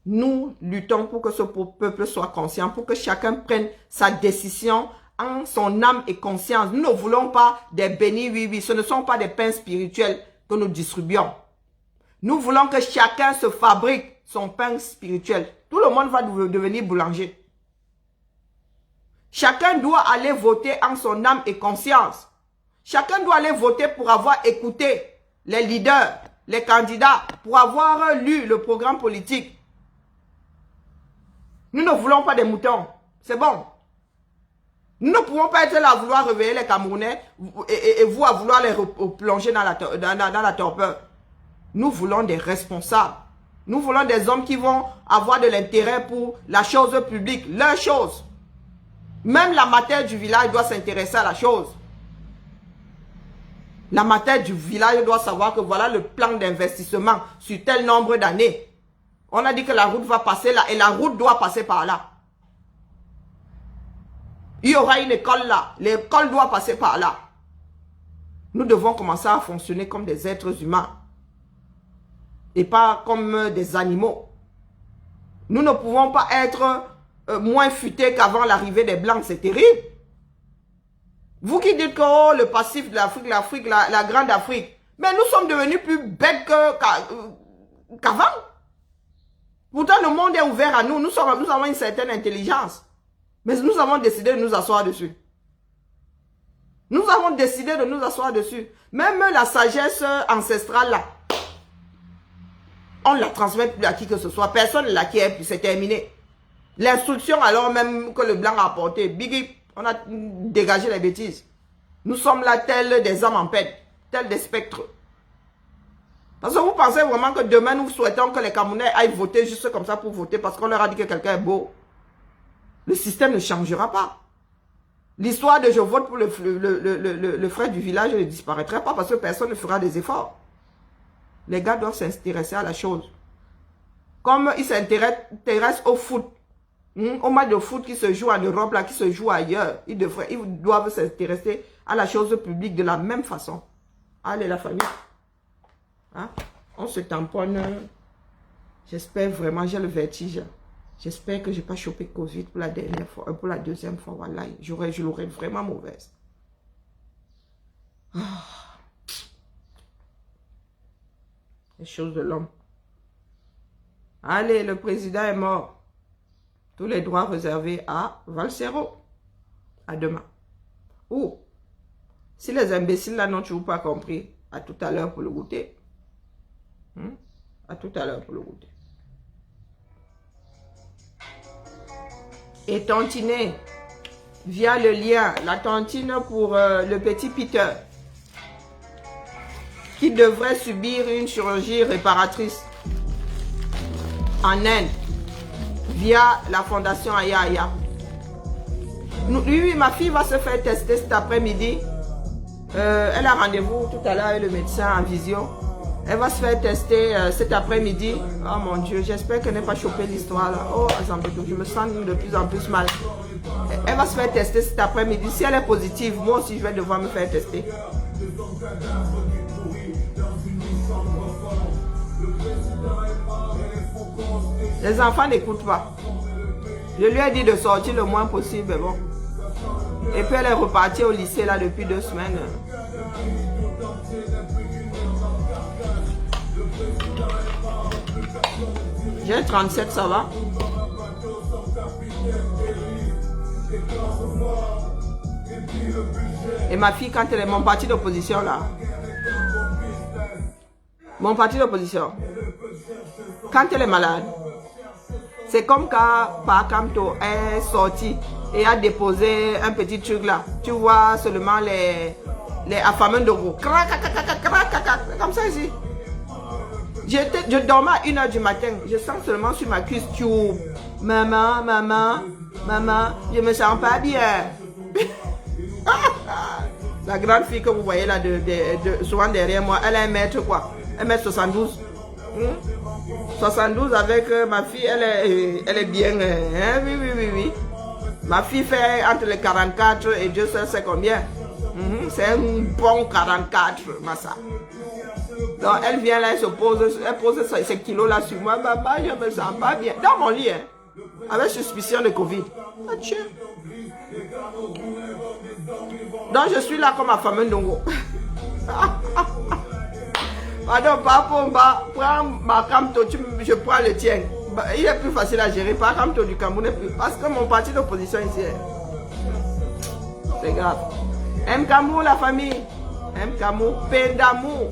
nous luttons pour que ce peuple soit conscient, pour que chacun prenne sa décision en son âme et conscience. Nous ne voulons pas des bénis, oui, ce ne sont pas des pains spirituels que nous distribuons. Nous voulons que chacun se fabrique son pain spirituel. Tout le monde va devenir boulanger. Chacun doit aller voter en son âme et conscience. Chacun doit aller voter pour avoir écouté les leaders, les candidats, pour avoir lu le programme politique. Nous ne voulons pas des moutons. C'est bon. Nous ne pouvons pas être là à vouloir réveiller les Camerounais et vous à vouloir les plonger dans la torpeur. Nous voulons des responsables. Nous voulons des hommes qui vont avoir de l'intérêt pour la chose publique, leur chose. Même la mater du village doit s'intéresser à la chose. La mater du village doit savoir que voilà le plan d'investissement sur tel nombre d'années. On a dit que la route va passer là et la route doit passer par là. Il y aura une école là. L'école doit passer par là. Nous devons commencer à fonctionner comme des êtres humains. Et pas comme des animaux. Nous ne pouvons pas être moins futés qu'avant l'arrivée des Blancs. C'est terrible. Vous qui dites que oh, le passif de l'Afrique, la grande Afrique. Mais nous sommes devenus plus bêtes qu'avant. Pourtant, le monde est ouvert à nous. Nous avons une certaine intelligence. Mais nous avons décidé de nous asseoir dessus. Nous avons décidé de nous asseoir dessus. Même la sagesse ancestrale là, on ne la transmet plus à qui que ce soit. Personne ne l'acquiert, puis c'est terminé. L'instruction alors même que le blanc a apporté, biggie, on a dégagé les bêtises. Nous sommes là tels des âmes en peine, tels des spectres. Parce que vous pensez vraiment que demain nous souhaitons que les Camerounais aillent voter juste comme ça pour voter parce qu'on leur a dit que quelqu'un est beau. Le système ne changera pas. L'histoire de je vote pour le frère du village ne disparaîtra pas parce que personne ne fera des efforts. Les gars doivent s'intéresser à la chose. Comme ils s'intéressent au foot, au match de foot qui se joue en Europe, là, qui se joue ailleurs, ils doivent s'intéresser à la chose publique de la même façon. Allez la famille. Hein? On se tamponne. J'espère vraiment, j'ai le vertige. J'espère que je n'ai pas chopé Covid pour la dernière fois, pour la deuxième fois. Voilà, je l'aurais vraiment mauvaise. Ah. Les choses de l'homme. Allez, le président est mort. Tous les droits réservés à Valsero. À demain. Ou, si les imbéciles là n'ont toujours pas compris, à tout à l'heure pour le goûter. À tout à l'heure pour le goûter. Et tantiner via le lien, la tantine pour le petit Peter qui devrait subir une chirurgie réparatrice en Inde via la fondation Aya Aya. Oui, ma fille va se faire tester cet après-midi. Elle a rendez-vous tout à l'heure avec le médecin en visio. Elle va se faire tester cet après-midi. Oh mon Dieu, j'espère qu'elle n'ait pas chopé l'histoire là. Oh, je me sens de plus en plus mal. Elle va se faire tester cet après-midi. Si elle est positive, moi aussi je vais devoir me faire tester. Les enfants n'écoutent pas. Je lui ai dit de sortir le moins possible, mais bon. Et puis elle est repartie au lycée là depuis 2 semaines. J'ai 37, ça va. Et ma fille, quand elle est mon parti d'opposition là. Mon parti d'opposition. Quand elle est malade. C'est comme quand Pakamto est sorti et a déposé un petit truc là. Tu vois seulement les affamés de gros. Comme ça ici. Je dormais à 1h du matin. Je sens seulement sur ma cuisse. Maman, maman, maman, je me sens pas bien. La grande fille que vous voyez là, souvent derrière moi, elle a 1m quoi? 1m72. 72 avec ma fille, elle est bien. Hein? Oui. Ma fille fait entre les 44 et Dieu seul sait combien. C'est un bon 44, Massa. Donc elle vient là, elle pose ces kilos là sur moi. Maman, je me sens pas bien. Dans mon lit, hein, avec suspicion de Covid. Ah, tiens. Donc je suis là comme ma famille Ndongo. Pardon, papa, prends ma camto, je prends le tien. Il est plus facile à gérer. Par camto du Cameroun, parce que mon parti d'opposition ici, c'est grave. M'Kamou, la famille. M'Kamou, paix d'amour.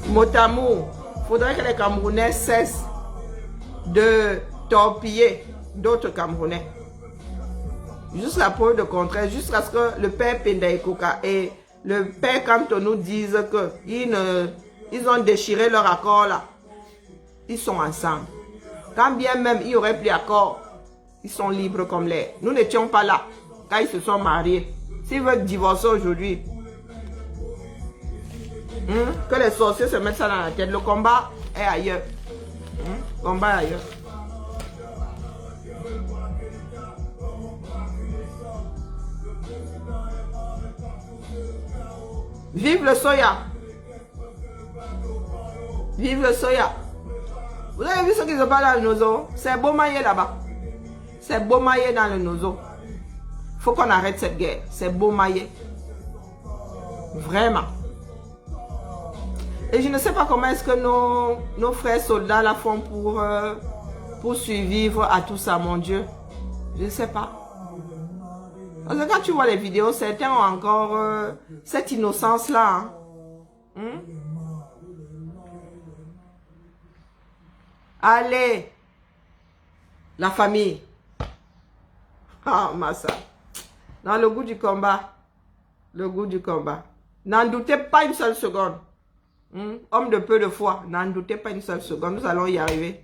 Motamour. Il faudrait que les Camerounais cessent de torpiller d'autres Camerounais. Jusqu'à preuve de contraire, jusqu'à ce que le père Pendaïkoka et le père Kamto nous disent que ils ont déchiré leur accord là. Ils sont ensemble. Quand bien même il y aurait plus d'accord, ils sont libres comme l'air. Nous n'étions pas là quand ils se sont mariés. S'ils veulent divorcer aujourd'hui, que les sorciers se mettent ça dans la tête. Le combat est ailleurs. Le combat est ailleurs. Vive le soya. Vive le soya. Vous avez vu ce qui se passe dans le nozo? C'est beau maillé là-bas. C'est beau maillé dans le nozo. Faut qu'on arrête cette guerre. C'est beau maillé. Vraiment. Et je ne sais pas comment est-ce que nos frères soldats la font pour survivre à tout ça, mon Dieu. Je ne sais pas. Parce que quand tu vois les vidéos, certains ont encore cette innocence-là. Hein? Allez, la famille. Ah, Massa. Dans le goût du combat. Le goût du combat. N'en doutez pas une seule seconde. Homme de peu de foi, n'en doutez pas une seule seconde. Nous allons y arriver.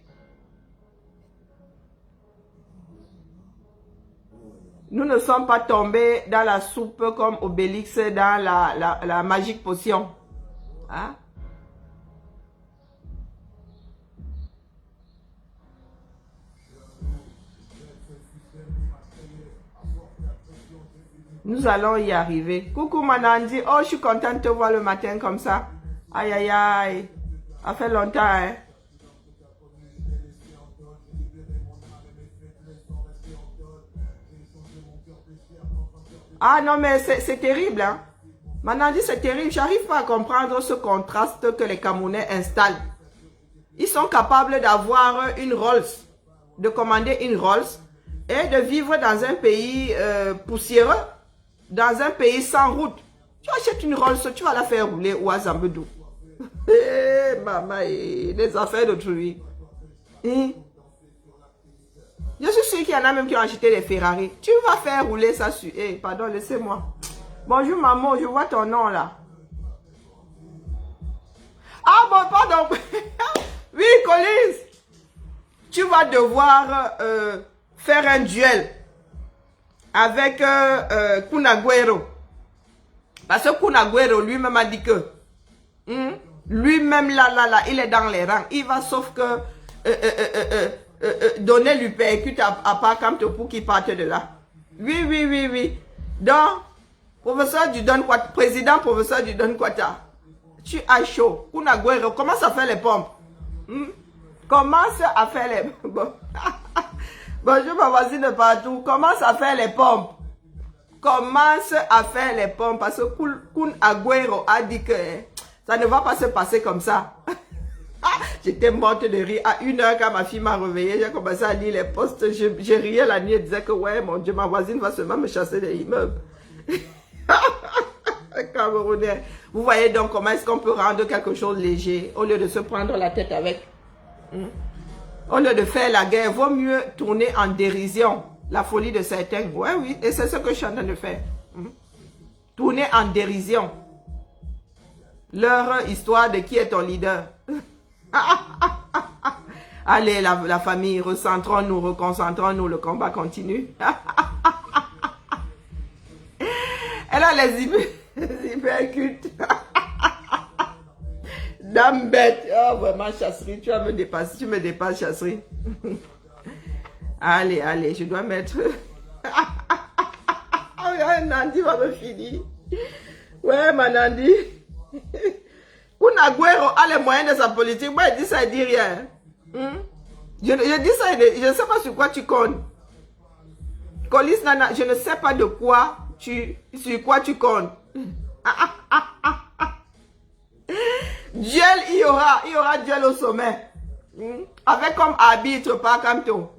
Nous ne sommes pas tombés dans la soupe comme Obélix dans la magique potion. Hein? Nous allons y arriver. Coucou Manandi. Oh, je suis contente de te voir le matin comme ça. Aïe, aïe, aïe. Ça fait longtemps, hein. Ah non, mais c'est terrible, hein. Manandi, c'est terrible. J'arrive pas à comprendre ce contraste que les Camerounais installent. Ils sont capables d'avoir une Rolls, de commander une Rolls et de vivre dans un pays poussiéreux, dans un pays sans route. Tu achètes une Rolls, tu vas la faire rouler ou à Zambedou. Eh, maman, les affaires d'autrui. Je suis sûr qu'il y en a même qui ont acheté des Ferrari. Tu vas faire rouler ça sur... Eh, pardon, laissez-moi. Bonjour maman, je vois ton nom là. Ah bon, pardon. Oui, Collins. Tu vas devoir faire un duel avec Kun Aguero. Parce que Kun Aguero lui-même a dit que lui-même là, il est dans les rangs. Il va sauf que donner lui percute à part Kamto pour qu'il parte de là. Oui. Donc, professeur du Don Quata, président professeur du Don Quata, tu as chaud. Kun Aguero, commence à faire les pompes. Commence à faire les... Bon. Bonjour ma voisine de partout. Commence à faire les pompes. Commence à faire les pompes. Parce que Kun Aguero a dit que ça ne va pas se passer comme ça. J'étais morte de rire. À 1h quand ma fille m'a réveillée, j'ai commencé à lire les posts. Je riais la nuit et disais que ouais, mon Dieu, ma voisine va seulement me chasser des immeubles. Camerounais. Vous voyez donc comment est-ce qu'on peut rendre quelque chose léger au lieu de se prendre la tête avec. Au lieu de faire la guerre, vaut mieux tourner en dérision la folie de certains. Ouais, oui, et c'est ce que je suis en train de faire. Tourner en dérision leur histoire de qui est ton leader. Allez, la famille, recentrons-nous, reconcentrons-nous, le combat continue. Elle a les hypercutes. Dame bête. Oh, vraiment, chasserie. Tu vas me dépasser. Tu me dépasses, chasserie. Allez, je dois mettre... Nandi va me finir. Ouais, ma Nandi. Kun Aguero a les moyens de sa politique. Moi, il dit ça, il dit rien. Je dis ça, je ne sais pas sur quoi tu comptes. Colis Nana, je ne sais pas sur quoi tu comptes. Duel, il y aura duel au sommet. Avec comme arbitre, pas Kamto.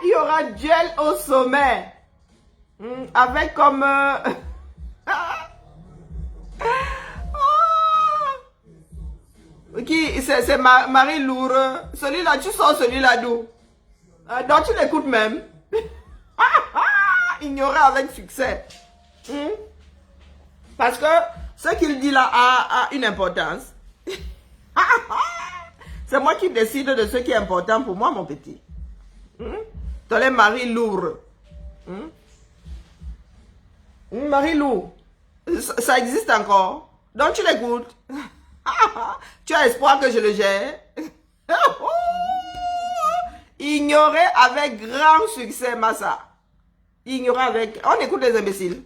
Il y aura duel au sommet. Avec comme... Qui, c'est Marie Loure. Celui-là, tu sors celui-là d'où? Donc tu l'écoutes même. Ignorer avec succès. Parce que ce qu'il dit là a une importance. C'est moi qui décide de ce qui est important pour moi, mon petit. Tu es Marie Loure. Marie Loure. Ça existe encore. Donc tu l'écoutes. Tu as espoir que je le gère? Ignorer avec grand succès, Massa. Ignorer avec... On écoute les imbéciles.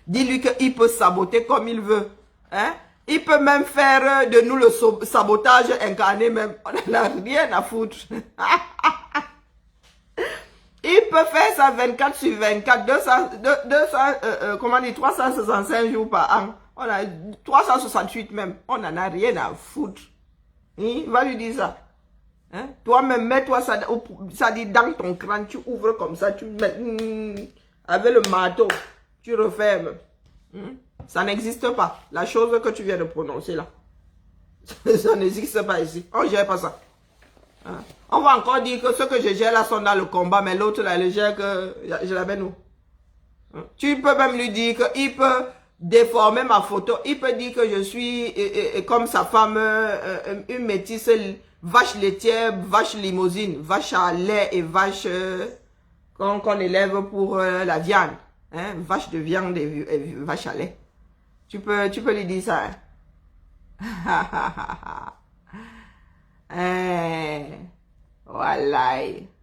Dis-lui qu'il peut saboter comme il veut. Hein? Il peut même faire de nous le sabotage incarné même. On n'a rien à foutre. Il peut faire ça 24 sur 24, 365 jours par an. On a 368 même. On n'en a rien à foutre. Va lui dire ça. Hein? Toi-même, mets-toi ça dit dans ton crâne, tu ouvres comme ça, tu mets avec le marteau, tu refermes. Ça n'existe pas. La chose que tu viens de prononcer là. Ça n'existe pas ici. On ne gère pas ça. Hein? On va encore dire que ceux que je gère là sont dans le combat, mais l'autre là, le gère que je l'amène où? Hein? Tu peux même lui dire qu'il peut déformer ma photo. Il peut dire que je suis comme sa femme, une métisse, vache laitière, vache limousine, vache à lait et vache qu'on élève pour la viande. Hein? Vache de viande et vache à lait. Tu peux lui dire ça. Hein? Voilà.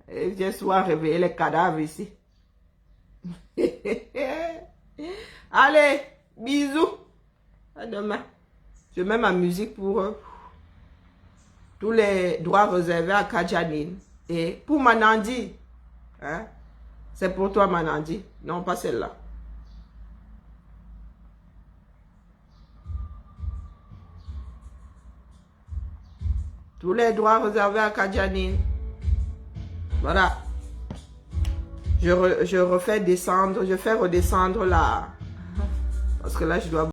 Je sois réveiller les cadavres ici. Allez, bisous. À demain. Je mets ma musique pour tous les droits réservés à Kajanine. Et pour Manandi. Hein? C'est pour toi, Manandi. Non, pas celle-là. Tous les droits réservés à Kajanine. Voilà. Je refais descendre, je fais redescendre là. Parce que là, je dois...